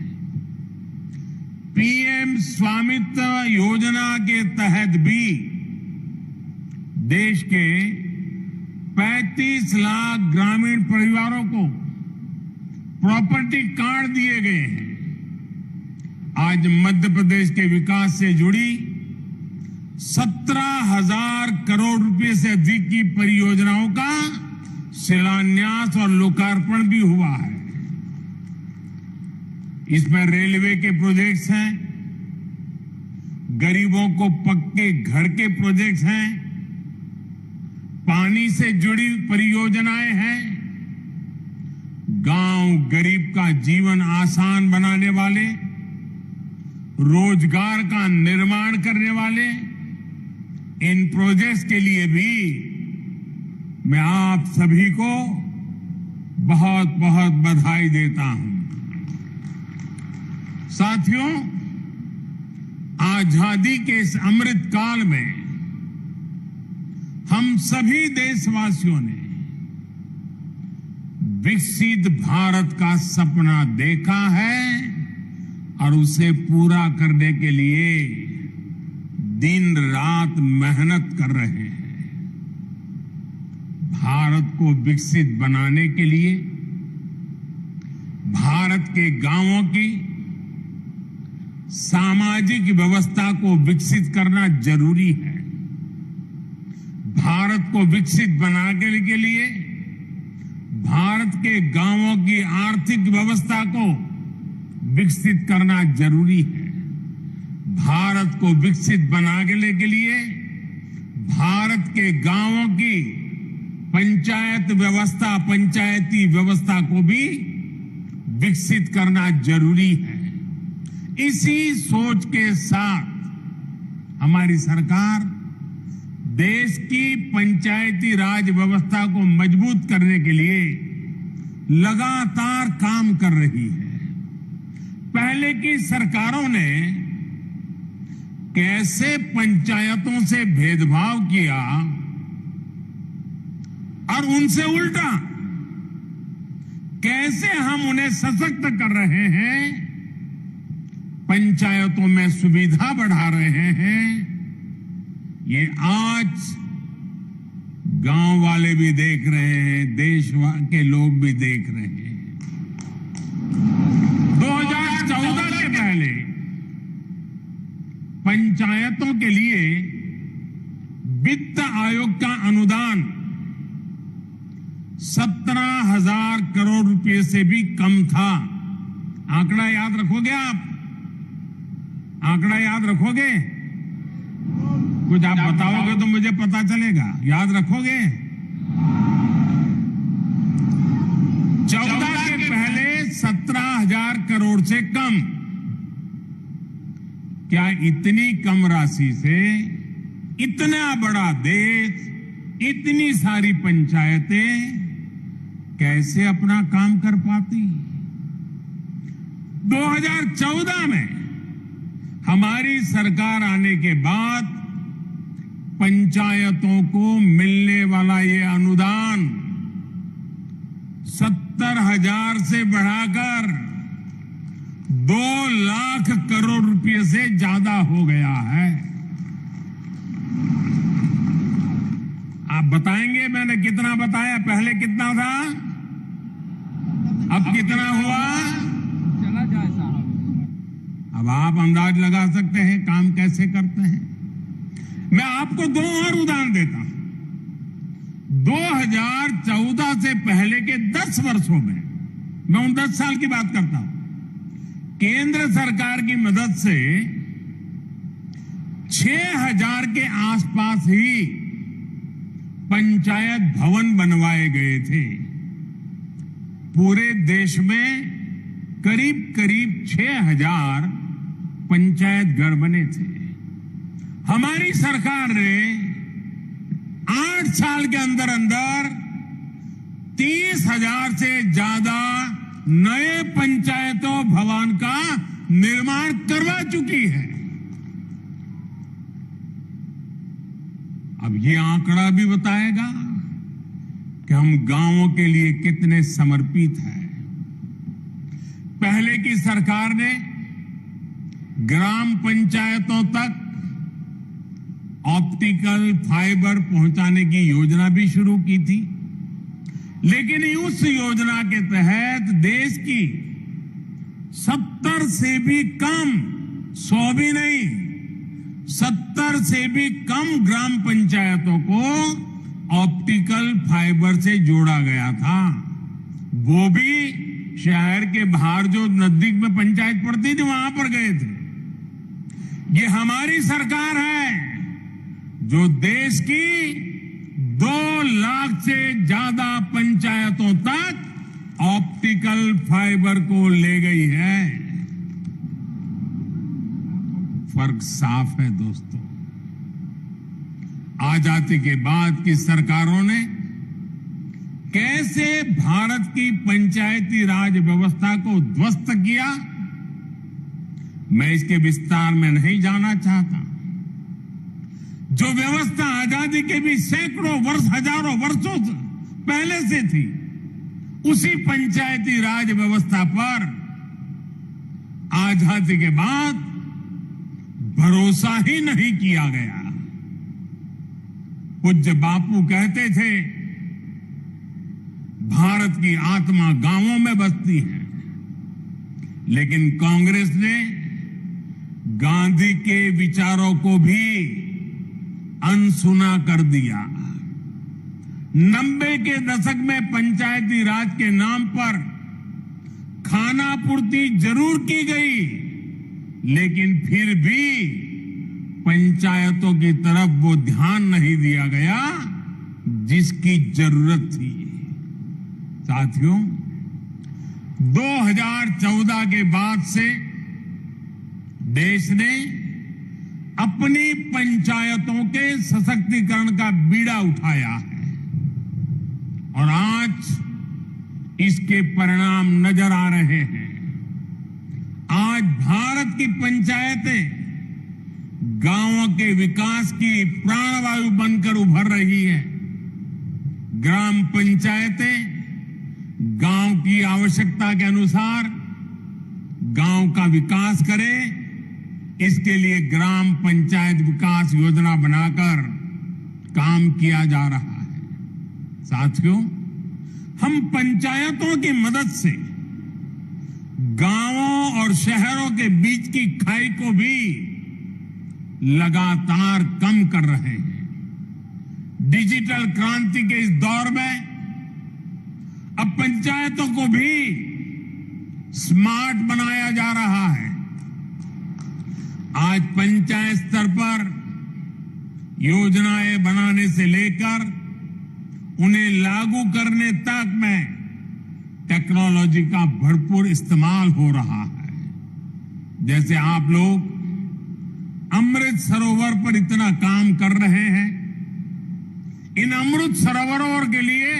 पीएम स्वामित्व योजना के तहत भी देश के 35 लाख ग्रामीण परिवारों को प्रॉपर्टी कार्ड दिए गए हैं। आज मध्य प्रदेश के विकास से जुड़ी 17,000 करोड़ रुपए से अधिक की परियोजनाओं का शिलान्यास और लोकार्पण भी हुआ है। इसमें रेलवे के प्रोजेक्ट्स हैं, गरीबों को पक्के घर के प्रोजेक्ट्स हैं, पानी से जुड़ी परियोजनाएं हैं, गांव गरीब का जीवन आसान बनाने वाले, रोजगार का निर्माण करने वाले इन प्रोजेक्ट्स के लिए भी मैं आप सभी को बहुत बहुत बधाई देता हूं। साथियों, आजादी के इस अमृत काल में हम सभी देशवासियों ने विकसित भारत का सपना देखा है और उसे पूरा करने के लिए दिन रात मेहनत कर रहे हैं। भारत को विकसित बनाने के लिए भारत के गांवों की सामाजिक व्यवस्था को विकसित करना जरूरी है। भारत को विकसित बनाने के लिए भारत के गांवों की आर्थिक व्यवस्था को विकसित करना जरूरी है। भारत को विकसित बनाने के लिए भारत के गांवों की पंचायत व्यवस्था, पंचायती व्यवस्था को भी विकसित करना जरूरी है। इसी सोच के साथ हमारी सरकार देश की पंचायती राज व्यवस्था को मजबूत करने के लिए लगातार काम कर रही है। पहले की सरकारों ने कैसे पंचायतों से भेदभाव किया, और उनसे उल्टा कैसे हम उन्हें सशक्त कर रहे हैं, पंचायतों में सुविधा बढ़ा रहे हैं, ये आज गांव वाले भी देख रहे हैं, देश के लोग भी देख रहे हैं। 2014 के पहले पंचायतों के लिए वित्त आयोग का अनुदान 17,000 करोड़ रुपए से भी कम था। आंकड़ा याद रखोगे आप? आंकड़ा याद रखोगे? कुछ आप बताओगे तो मुझे पता चलेगा। याद रखोगे? 14 के पहले 17,000 करोड़ से कम। क्या इतनी कम राशि से इतना बड़ा देश, इतनी सारी पंचायतें कैसे अपना काम कर पाती? 2014 में हमारी सरकार आने के बाद पंचायतों को मिलने वाला ये अनुदान 70,000 से बढ़ाकर 2 लाख करोड़ रुपए से ज्यादा हो गया है। आप बताएंगे मैंने कितना बताया? पहले कितना था, अब कितना हुआ? चला जाए साहब। अब आप अंदाज लगा सकते हैं काम कैसे करते हैं। मैं आपको 2 और उदाहरण देता हूं। 2014 से पहले के 10 वर्षों में, मैं उन 10 साल की बात करता हूं, केंद्र सरकार की मदद से 6,000 के आसपास ही पंचायत भवन बनवाए गए थे। पूरे देश में करीब करीब 6,000 पंचायत घर बने थे। हमारी सरकार ने 8 साल के अंदर अंदर 30,000 से ज्यादा नए पंचायतों भवन का निर्माण करवा चुकी है। अब ये आंकड़ा भी बताएगा कि हम गांवों के लिए कितने समर्पित हैं। पहले की सरकार ने ग्राम पंचायतों तक ऑप्टिकल फाइबर पहुंचाने की योजना भी शुरू की थी, लेकिन उस योजना के तहत देश की 70 से भी कम, 100 भी नहीं, 70 से भी कम ग्राम पंचायतों को ऑप्टिकल फाइबर से जोड़ा गया था। वो भी शहर के बाहर जो नजदीक में पंचायत पड़ती थी वहां पर गए थे। ये हमारी सरकार है जो देश की 2 लाख से ज्यादा पंचायतों तक ऑप्टिकल फाइबर को ले गई है। फर्क साफ है दोस्तों। आजादी के बाद की सरकारों ने कैसे भारत की पंचायती राज व्यवस्था को ध्वस्त किया, मैं इसके विस्तार में नहीं जाना चाहता। जो व्यवस्था आजादी के भी सैकड़ों वर्ष, हजारों वर्षों पहले से थी, उसी पंचायती राज व्यवस्था पर आजादी के बाद भरोसा ही नहीं किया गया। पूज्य बापू कहते थे, भारत की आत्मा गांवों में बसती है, लेकिन कांग्रेस ने गांधी के विचारों को भी अनसुना कर दिया। 90 के दशक में पंचायती राज के नाम पर खाना पूर्ति जरूर की गई, लेकिन फिर भी पंचायतों की तरफ वो ध्यान नहीं दिया गया जिसकी जरूरत थी। साथियों, 2014 के बाद से देश ने अपनी पंचायतों के सशक्तिकरण का बीड़ा उठाया है और आज इसके परिणाम नजर आ रहे हैं। आज भारत की पंचायतें गांवों के विकास की प्राणवायु बनकर उभर रही है। ग्राम पंचायतें गांव की आवश्यकता के अनुसार गांव का विकास करें, इसके लिए ग्राम पंचायत विकास योजना बनाकर काम किया जा रहा है। साथियों, हम पंचायतों की मदद से गांवों और शहरों के बीच की खाई को भी लगातार कम कर रहे हैं। डिजिटल क्रांति के इस दौर में अब पंचायतों को भी स्मार्ट बनाया जा रहा है। आज पंचायत स्तर पर योजनाएं बनाने से लेकर उन्हें लागू करने तक में टेक्नोलॉजी का भरपूर इस्तेमाल हो रहा है। जैसे आप लोग अमृत सरोवर पर इतना काम कर रहे हैं, इन अमृत सरोवरों के लिए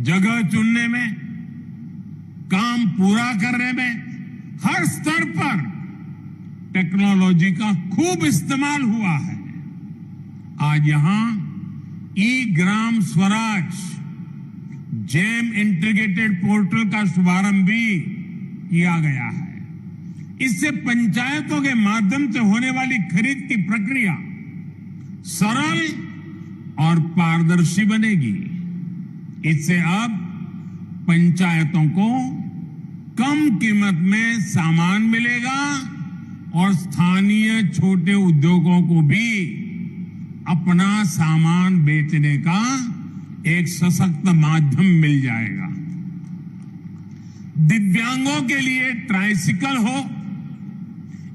जगह चुनने में, काम पूरा करने में हर स्तर पर टेक्नोलॉजी का खूब इस्तेमाल हुआ है। आज यहां ई Gram Swaraj GeM integrated portal का शुभारंभ भी किया गया है। इससे पंचायतों के माध्यम से होने वाली खरीद की प्रक्रिया सरल और पारदर्शी बनेगी। इससे अब पंचायतों को कम कीमत में सामान मिलेगा और स्थानीय छोटे उद्योगों को भी अपना सामान बेचने का एक सशक्त माध्यम मिल जाएगा। दिव्यांगों के लिए ट्राइसिकल हो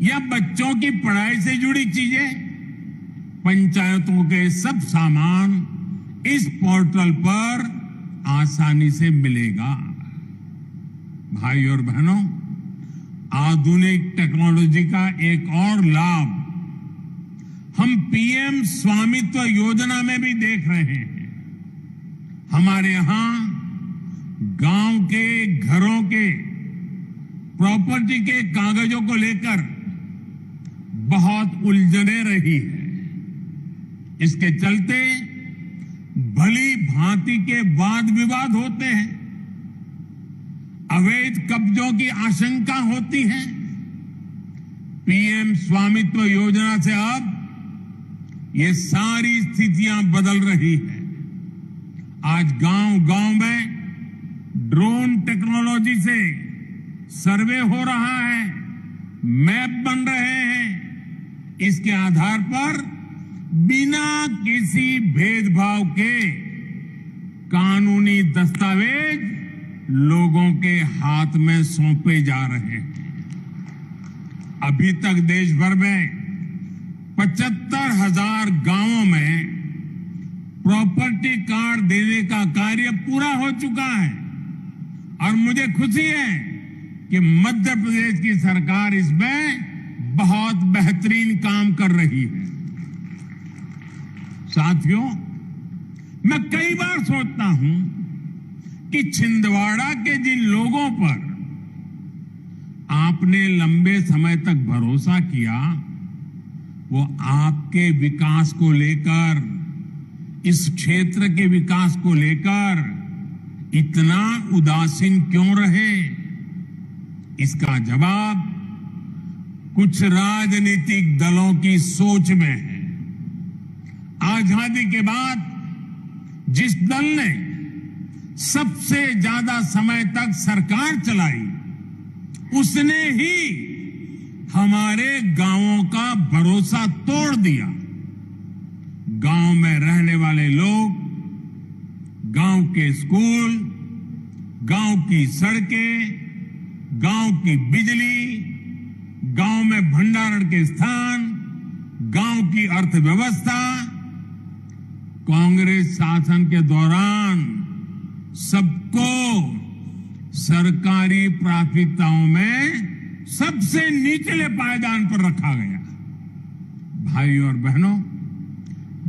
या बच्चों की पढ़ाई से जुड़ी चीजें, पंचायतों के सब सामान इस पोर्टल पर आसानी से मिलेगा। भाई और बहनों, आधुनिक टेक्नोलॉजी का एक और लाभ हम पीएम स्वामित्व योजना में भी देख रहे हैं। हमारे यहां गांव के घरों के प्रॉपर्टी के कागजों को लेकर बहुत उलझने रही है। इसके चलते भली भांति के वाद विवाद होते हैं, अवैध कब्जों की आशंका होती है। पीएम स्वामित्व योजना से अब ये सारी स्थितियां बदल रही है। आज गांव-गांव में ड्रोन टेक्नोलॉजी से सर्वे हो रहा है, मैप बन रहे हैं। इसके आधार पर बिना किसी भेदभाव के कानूनी दस्तावेज लोगों के हाथ में सौंपे जा रहे हैं। अभी तक देश भर में 75,000 गांवों में प्रॉपर्टी कार्ड देने का कार्य पूरा हो चुका है और मुझे खुशी है कि मध्य प्रदेश की सरकार इसमें बहुत बेहतरीन काम कर रही है। साथियों, मैं कई बार सोचता हूं कि छिंदवाड़ा के जिन लोगों पर आपने लंबे समय तक भरोसा किया, वो आपके विकास को लेकर, इस क्षेत्र के विकास को लेकर इतना उदासीन क्यों रहे? इसका जवाब कुछ राजनीतिक दलों की सोच में है। आजादी के बाद जिस दल ने सबसे ज्यादा समय तक सरकार चलाई, उसने ही हमारे गांवों का भरोसा तोड़ दिया। गांव में रहने वाले लोग गांव के स्कूल, गांव की सड़कें, गांव की बिजली, गांव में भंडारण के स्थान, गांव की अर्थव्यवस्था कांग्रेस शासन के दौरान सबको सरकारी प्राथमिकताओं में सबसे निचले पायदान पर रखा गया। भाई और बहनों,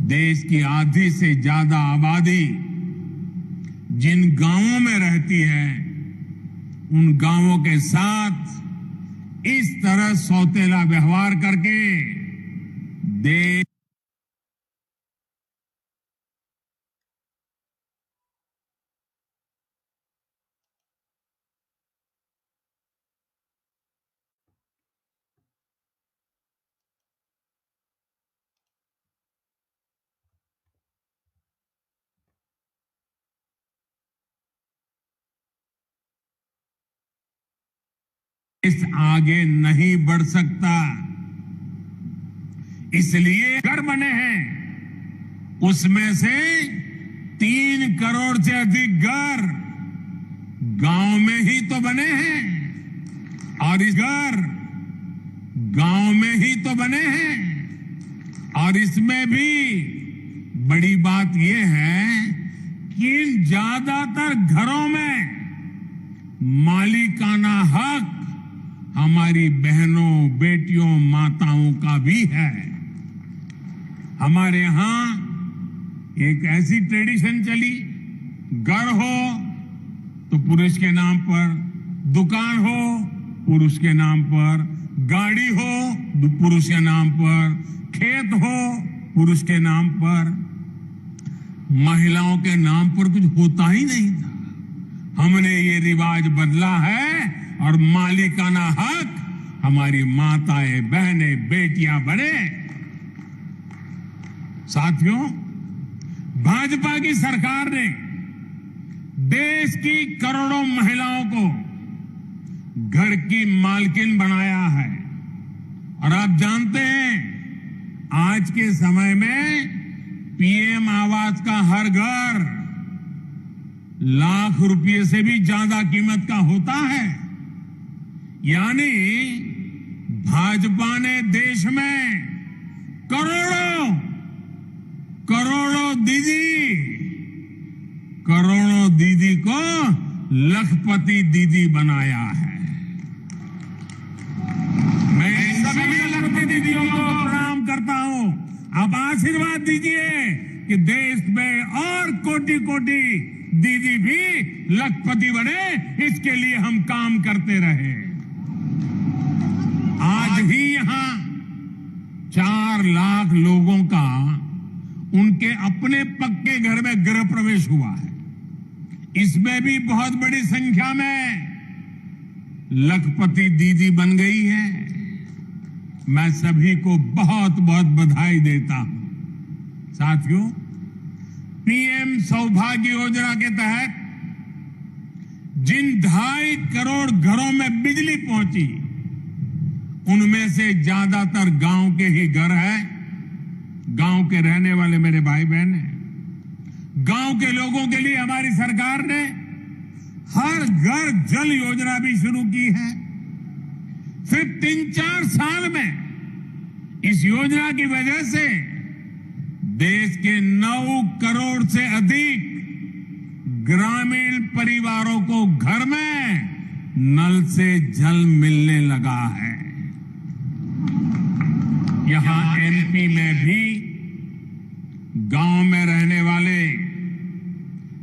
देश की आधी से ज्यादा आबादी जिन गांवों में रहती है, उन गांवों के साथ इस तरह सौतेला व्यवहार करके देश देश आगे नहीं बढ़ सकता। इसलिए घर बने हैं, उसमें से 3 करोड़ से अधिक घर गांव में ही तो बने हैं, और इस घर गांव में ही तो बने हैं। और इसमें भी बड़ी बात यह है कि इन ज्यादातर घरों में मालिकाना हक हमारी बहनों, बेटियों, माताओं का भी है। हमारे यहां एक ऐसी ट्रेडिशन चली, घर हो तो पुरुष के नाम पर, दुकान हो पुरुष के नाम पर, गाड़ी हो पुरुष के नाम पर, खेत हो पुरुष के नाम पर, महिलाओं के नाम पर कुछ होता ही नहीं था। हमने ये रिवाज बदला है और मालिकाना हक हमारी माताएं, बहनें, बेटियां बने। साथियों, भाजपा की सरकार ने देश की करोड़ों महिलाओं को घर की मालकिन बनाया है। और आप जानते हैं, आज के समय में पीएम आवास का हर घर लाख रुपए से भी ज्यादा कीमत का होता है। यानी भाजपा ने देश में करोड़ों दीदी को लखपति दीदी बनाया है। मैं सभी लखपति दीदियों को प्रणाम करता हूं। आप आशीर्वाद दीजिए कि देश में और कोटि दीदी भी लखपति बने, इसके लिए हम काम करते रहे। आज ही यहां 4 लाख लोगों का उनके अपने पक्के घर में गृह प्रवेश हुआ है। इसमें भी बहुत बड़ी संख्या में लखपति दीदी बन गई है। मैं सभी को बहुत बहुत बधाई देता हूं। साथियों, पीएम सौभाग्य योजना के तहत जिन 2.5 करोड़ घरों में बिजली पहुंची, उनमें से ज्यादातर गांव के ही घर हैं। गांव के रहने वाले मेरे भाई बहन हैं। गांव के लोगों के लिए हमारी सरकार ने हर घर जल योजना भी शुरू की है। सिर्फ 3-4 साल में इस योजना की वजह से देश के 9 करोड़ से अधिक ग्रामीण परिवारों को घर में नल से जल मिलने लगा है। यहां एमपी में भी गांव में रहने वाले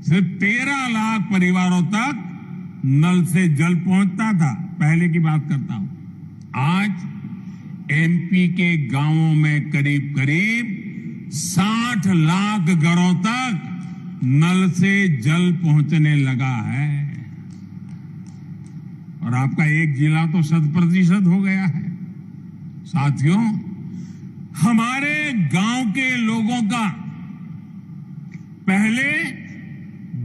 सिर्फ 13 लाख परिवारों तक नल से जल पहुंचता था। पहले की बात करता हूं। आज एमपी के गांवों में करीब 60 लाख घरों तक नल से जल पहुंचने लगा है। और आपका एक जिला तो 100% हो गया है। साथियों, हमारे गांव के लोगों का पहले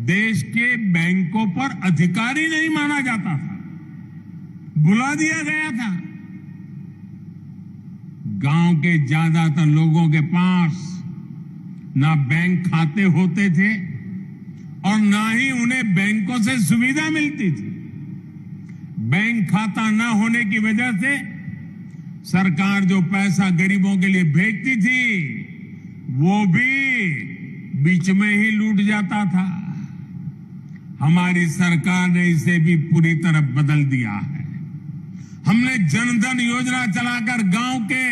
देश के बैंकों पर अधिकारी नहीं माना जाता था, बुला दिया गया था। गांव के ज्यादातर लोगों के पास ना बैंक खाते होते थे और ना ही उन्हें बैंकों से सुविधा मिलती थी। बैंक खाता ना होने की वजह से सरकार जो पैसा गरीबों के लिए भेजती थी, वो भी बीच में ही लूट जाता था। हमारी सरकार ने इसे भी पूरी तरह बदल दिया है। हमने जनधन योजना चलाकर गांव के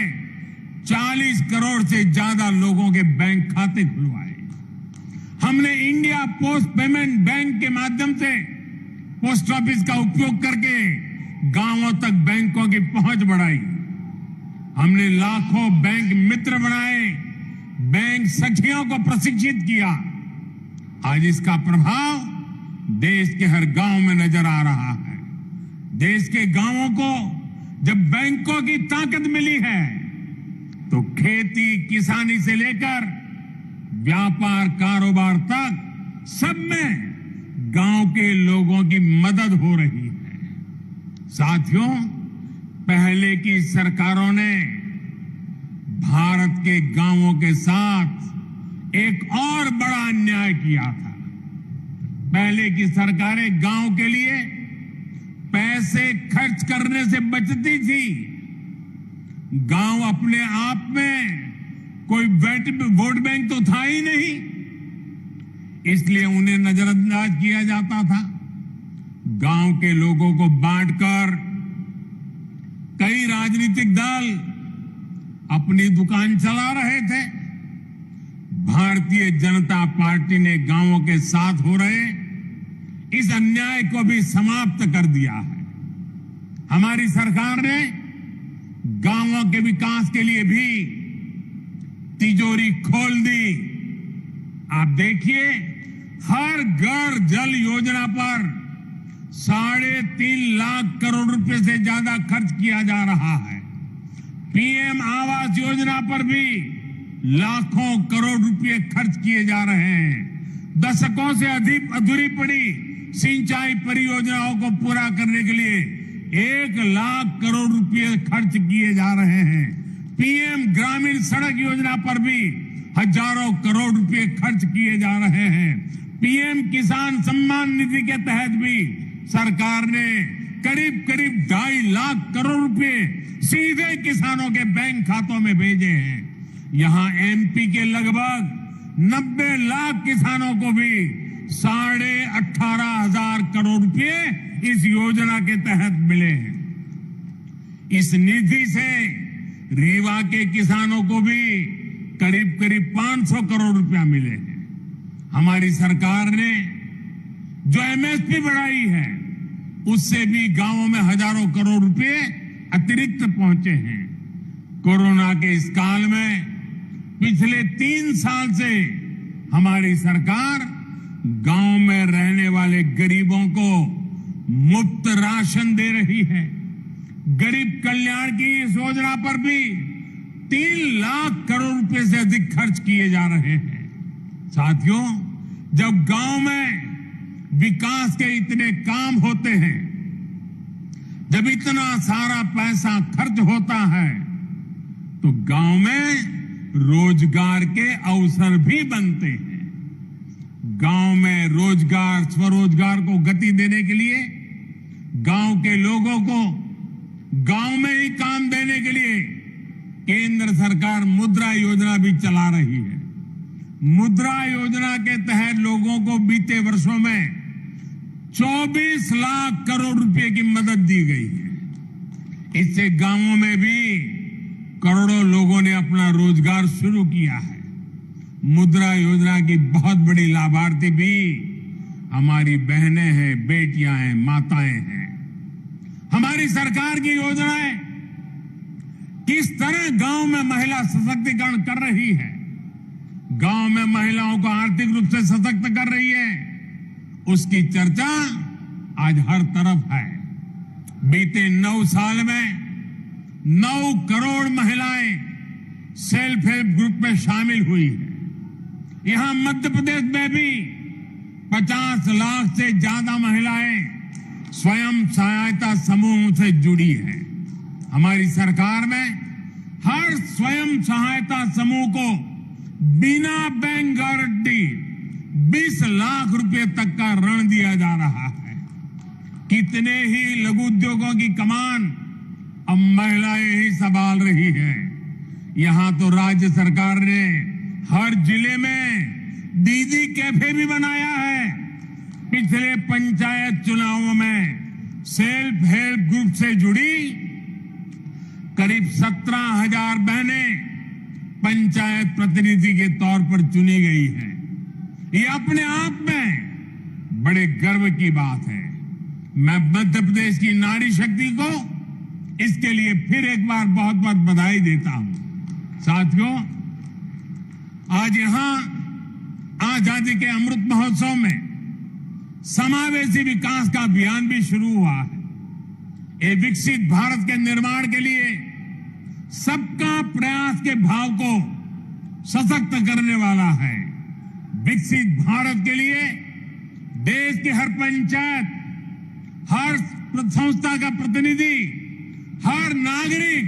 40 करोड़ से ज्यादा लोगों के बैंक खाते खुलवाए। हमने इंडिया पोस्ट पेमेंट बैंक के माध्यम से पोस्ट ऑफिस का उपयोग करके गांवों तक बैंकों की पहुंच बढ़ाई। हमने लाखों बैंक मित्र बनाए, बैंक सखियों को प्रशिक्षित किया। आज इसका प्रभाव देश के हर गांव में नजर आ रहा है। देश के गांवों को जब बैंकों की ताकत मिली है, तो खेती किसानी से लेकर व्यापार कारोबार तक सब में गांव के लोगों की मदद हो रही है। साथियों, पहले की सरकारों ने भारत के गांवों के साथ एक और बड़ा अन्याय किया था। पहले की सरकारें गांव के लिए पैसे खर्च करने से बचती थी। गांव अपने आप में कोई वोट बैंक तो था ही नहीं, इसलिए उन्हें नजरअंदाज किया जाता था। गांव के लोगों को बांटकर कई राजनीतिक दल अपनी दुकान चला रहे थे। भारतीय जनता पार्टी ने गांवों के साथ हो रहे इस अन्याय को भी समाप्त कर दिया है। हमारी सरकार ने गांवों के विकास के लिए भी तिजोरी खोल दी। आप देखिए, हर घर जल योजना पर 3.5 लाख करोड़ रुपए से ज्यादा खर्च किया जा रहा है। पीएम आवास योजना पर भी लाखों करोड़ रुपए खर्च किए जा रहे हैं। दशकों से अधिक अधूरी पड़ी सिंचाई परियोजनाओं को पूरा करने के लिए 1 लाख करोड़ रुपए खर्च किए जा रहे हैं। पीएम ग्रामीण सड़क योजना पर भी हजारों करोड़ रुपए खर्च किए जा रहे हैं। पीएम किसान सम्मान निधि के तहत भी सरकार ने करीब 2.5 लाख करोड़ रुपए सीधे किसानों के बैंक खातों में भेजे हैं। यहां एमपी के लगभग 90 लाख किसानों को भी 18,500 करोड़ रुपए इस योजना के तहत मिले हैं। इस निधि से रीवा के किसानों को भी करीब 500 करोड़ रुपया मिले हैं। हमारी सरकार ने जो एमएसपी बढ़ाई है, उससे भी गांवों में हजारों करोड़ रुपए अतिरिक्त पहुंचे हैं। कोरोना के इस काल में पिछले 3 साल से हमारी सरकार गांव में रहने वाले गरीबों को मुफ्त राशन दे रही है। गरीब कल्याण की इस योजना पर भी 3 लाख करोड़ रुपए से अधिक खर्च किए जा रहे हैं। साथियों, जब गांव में विकास के इतने काम होते हैं, जब इतना सारा पैसा खर्च होता है, तो गांव में रोजगार के अवसर भी बनते हैं। गांव में रोजगार, स्वरोजगार को गति देने के लिए, गांव के लोगों को गांव में ही काम देने के लिए केंद्र सरकार मुद्रा योजना भी चला रही है। मुद्रा योजना के तहत लोगों को बीते वर्षों में 24 लाख करोड़ रुपए की मदद दी गई है। इससे गांवों में भी करोड़ों लोगों ने अपना रोजगार शुरू किया है। मुद्रा योजना की बहुत बड़ी लाभार्थी भी हमारी बहनें हैं, बेटियां हैं, माताएं हैं। हमारी सरकार की योजनाएं किस तरह गांव में महिला सशक्तिकरण कर रही है, गांव में महिलाओं को आर्थिक रूप से सशक्त कर रही है, उसकी चर्चा आज हर तरफ है। बीते 9 साल में 9 करोड़ महिलाएं सेल्फ हेल्प ग्रुप में शामिल हुई है। यहां मध्य प्रदेश में भी 50 लाख से ज्यादा महिलाएं स्वयं सहायता समूह से जुड़ी हैं। हमारी सरकार में हर स्वयं सहायता समूह को बिना बैंक गारंटी 20 लाख रुपए तक का ऋण दिया जा रहा है। कितने ही लघु उद्योगों की कमान अब महिलाएं ही संभाल रही हैं। यहां तो राज्य सरकार ने हर जिले में दीदी कैफे भी बनाया है। पिछले पंचायत चुनावों में सेल्फ हेल्प ग्रुप से जुड़ी करीब 17,000 बहनें पंचायत प्रतिनिधि के तौर पर चुनी गई हैं। ये अपने आप में बड़े गर्व की बात है। मैं मध्य प्रदेश की नारी शक्ति को इसके लिए फिर एक बार बहुत बहुत बधाई देता हूं। साथियों, आज यहां आजादी के अमृत महोत्सव में समावेशी विकास का अभियान भी शुरू हुआ है। ये विकसित भारत के निर्माण के लिए सबका प्रयास के भाव को सशक्त करने वाला है। विकसित भारत के लिए देश की हर पंचायत, हर संस्था का प्रतिनिधि, हर नागरिक,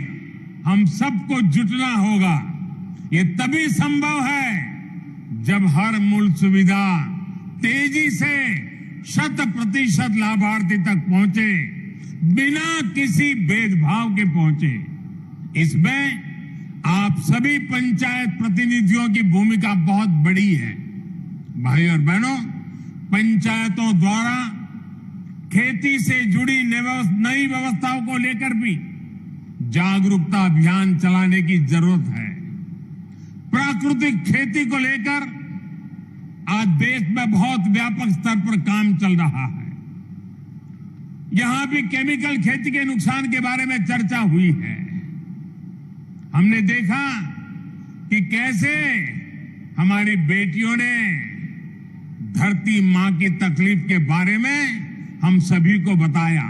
हम सबको जुटना होगा। ये तभी संभव है जब हर मूल सुविधा तेजी से 100% लाभार्थी तक पहुंचे, बिना किसी भेदभाव के पहुंचे। इसमें आप सभी पंचायत प्रतिनिधियों की भूमिका बहुत बड़ी है। भाई और बहनों, पंचायतों द्वारा खेती से जुड़ी नई व्यवस्थाओं को लेकर भी जागरूकता अभियान चलाने की जरूरत है। प्राकृतिक खेती को लेकर आज देश में बहुत व्यापक स्तर पर काम चल रहा है। यहां भी केमिकल खेती के नुकसान के बारे में चर्चा हुई है। हमने देखा कि कैसे हमारी बेटियों ने धरती मां की तकलीफ के बारे में हम सभी को बताया।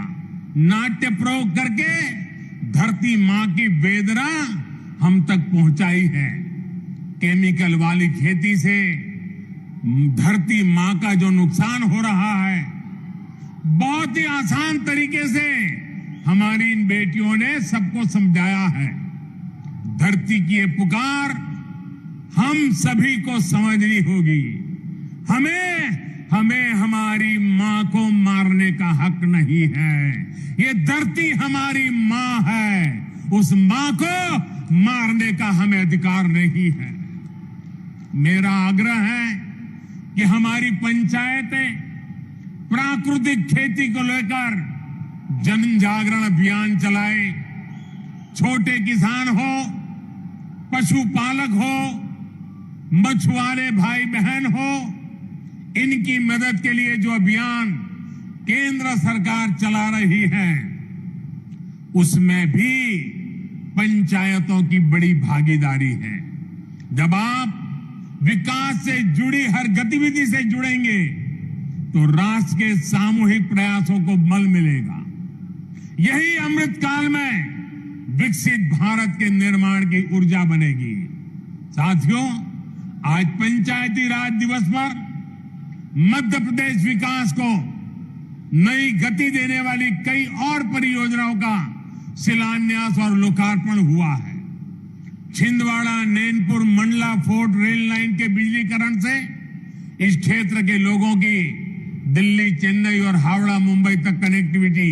नाट्य प्रयोग करके धरती मां की वेदना हम तक पहुंचाई है। केमिकल वाली खेती से धरती मां का जो नुकसान हो रहा है, बहुत ही आसान तरीके से हमारी इन बेटियों ने सबको समझाया है। धरती की ये पुकार हम सभी को समझनी होगी। हमें हमारी मां को मारने का हक नहीं है। ये धरती हमारी मां है, उस मां को मारने का हमें अधिकार नहीं है। मेरा आग्रह है कि हमारी पंचायतें प्राकृतिक खेती को लेकर जन जागरण अभियान चलाए। छोटे किसान हो, पशुपालक हो, मछुआरे भाई बहन हो, इनकी मदद के लिए जो अभियान केंद्र सरकार चला रही है, उसमें भी पंचायतों की बड़ी भागीदारी है। जब आप विकास से जुड़ी हर गतिविधि से जुड़ेंगे तो राष्ट्र के सामूहिक प्रयासों को बल मिलेगा। यही अमृत काल में विकसित भारत के निर्माण की ऊर्जा बनेगी। साथियों, आज पंचायती राज दिवस पर मध्य प्रदेश विकास को नई गति देने वाली कई और परियोजनाओं का शिलान्यास और लोकार्पण हुआ है। Chhindwara Nainpur Mandla fort rail line के बिजलीकरण से इस क्षेत्र के लोगों की दिल्ली, चेन्नई और हावड़ा, मुंबई तक कनेक्टिविटी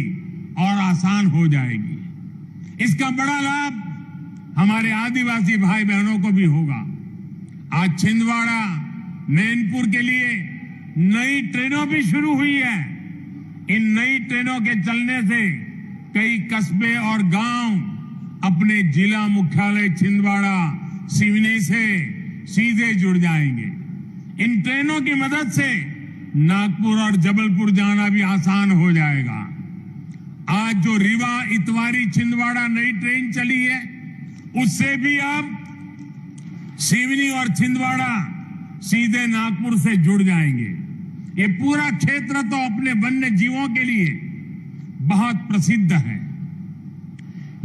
और आसान हो जाएगी। इसका बड़ा लाभ हमारे आदिवासी भाई बहनों को भी होगा। आज छिंदवाड़ा नैनपुर के लिए नई ट्रेनों भी शुरू हुई है। इन नई ट्रेनों के चलने से कई कस्बे और गांव अपने जिला मुख्यालय छिंदवाड़ा सिवनी से सीधे जुड़ जाएंगे। इन ट्रेनों की मदद से नागपुर और जबलपुर जाना भी आसान हो जाएगा। आज जो रीवा इतवारी छिंदवाड़ा नई ट्रेन चली है, उससे भी अब सिवनी और छिंदवाड़ा सीधे नागपुर से जुड़ जाएंगे। ये पूरा क्षेत्र तो अपने वन्य जीवों के लिए बहुत प्रसिद्ध है।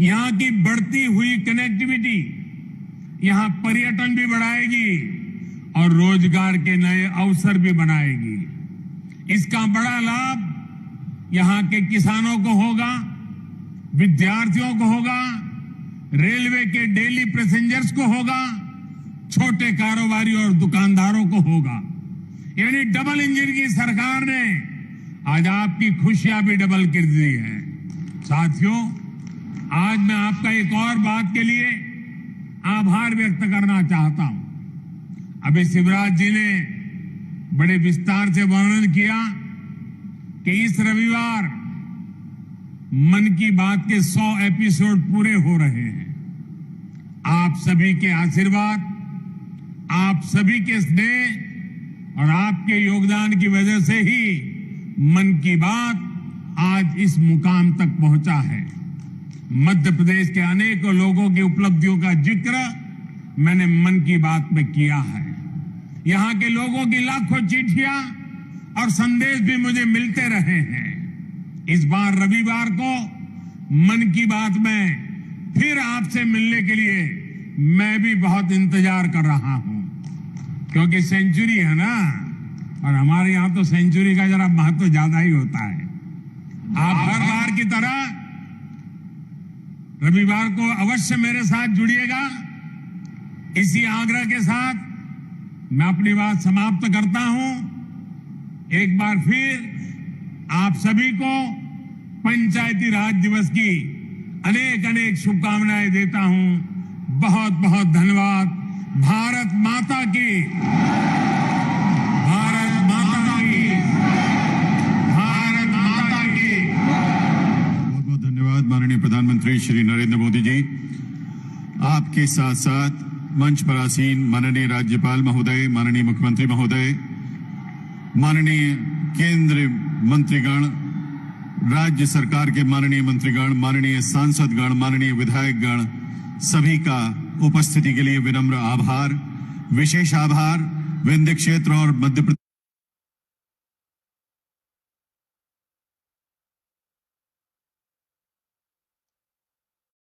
यहां की बढ़ती हुई कनेक्टिविटी यहां पर्यटन भी बढ़ाएगी और रोजगार के नए अवसर भी बनाएगी। इसका बड़ा लाभ यहां के किसानों को होगा, विद्यार्थियों को होगा, रेलवे के डेली पैसेंजर्स को होगा, छोटे कारोबारी और दुकानदारों को होगा। यानी डबल इंजन की सरकार ने आज आपकी खुशियां भी डबल कर दी है। साथियों, आज मैं आपका एक और बात के लिए आभार व्यक्त करना चाहता हूं। अभी शिवराज जी ने बड़े विस्तार से वर्णन किया कि इस रविवार मन की बात के 100 एपिसोड पूरे हो रहे हैं। आप सभी के आशीर्वाद, आप सभी के स्नेह और आपके योगदान की वजह से ही मन की बात आज इस मुकाम तक पहुंचा है। मध्य प्रदेश के अनेकों लोगों की उपलब्धियों का जिक्र मैंने मन की बात में किया है। यहां के लोगों की लाखों चिट्ठियां और संदेश भी मुझे मिलते रहे हैं। इस बार रविवार को मन की बात में फिर आपसे मिलने के लिए मैं भी बहुत इंतजार कर रहा हूं, क्योंकि सेंचुरी है ना, और हमारे यहां तो सेंचुरी का जरा महत्व ज्यादा ही होता है। आप हर बार की तरह रविवार को अवश्य मेरे साथ जुड़िएगा। इसी आग्रह के साथ मैं अपनी बात समाप्त करता हूं। एक बार फिर आप सभी को पंचायती राज दिवस की अनेक अनेक शुभकामनाएं देता हूं। बहुत बहुत धन्यवाद। भारत माता की, भारत माता की, भारत माता की। बहुत बहुत धन्यवाद माननीय प्रधानमंत्री श्री नरेंद्र मोदी जी। आपके साथ साथ मंच पर आसीन माननीय राज्यपाल महोदय, माननीय मुख्यमंत्री महोदय, माननीय केंद्रीय मंत्रीगण, राज्य सरकार के माननीय मंत्रीगण, माननीय सांसदगण, माननीय विधायकगण, सभी का उपस्थिति के लिए विनम्र आभार। विशेष आभार विंध्य क्षेत्र और मध्य प्रदेश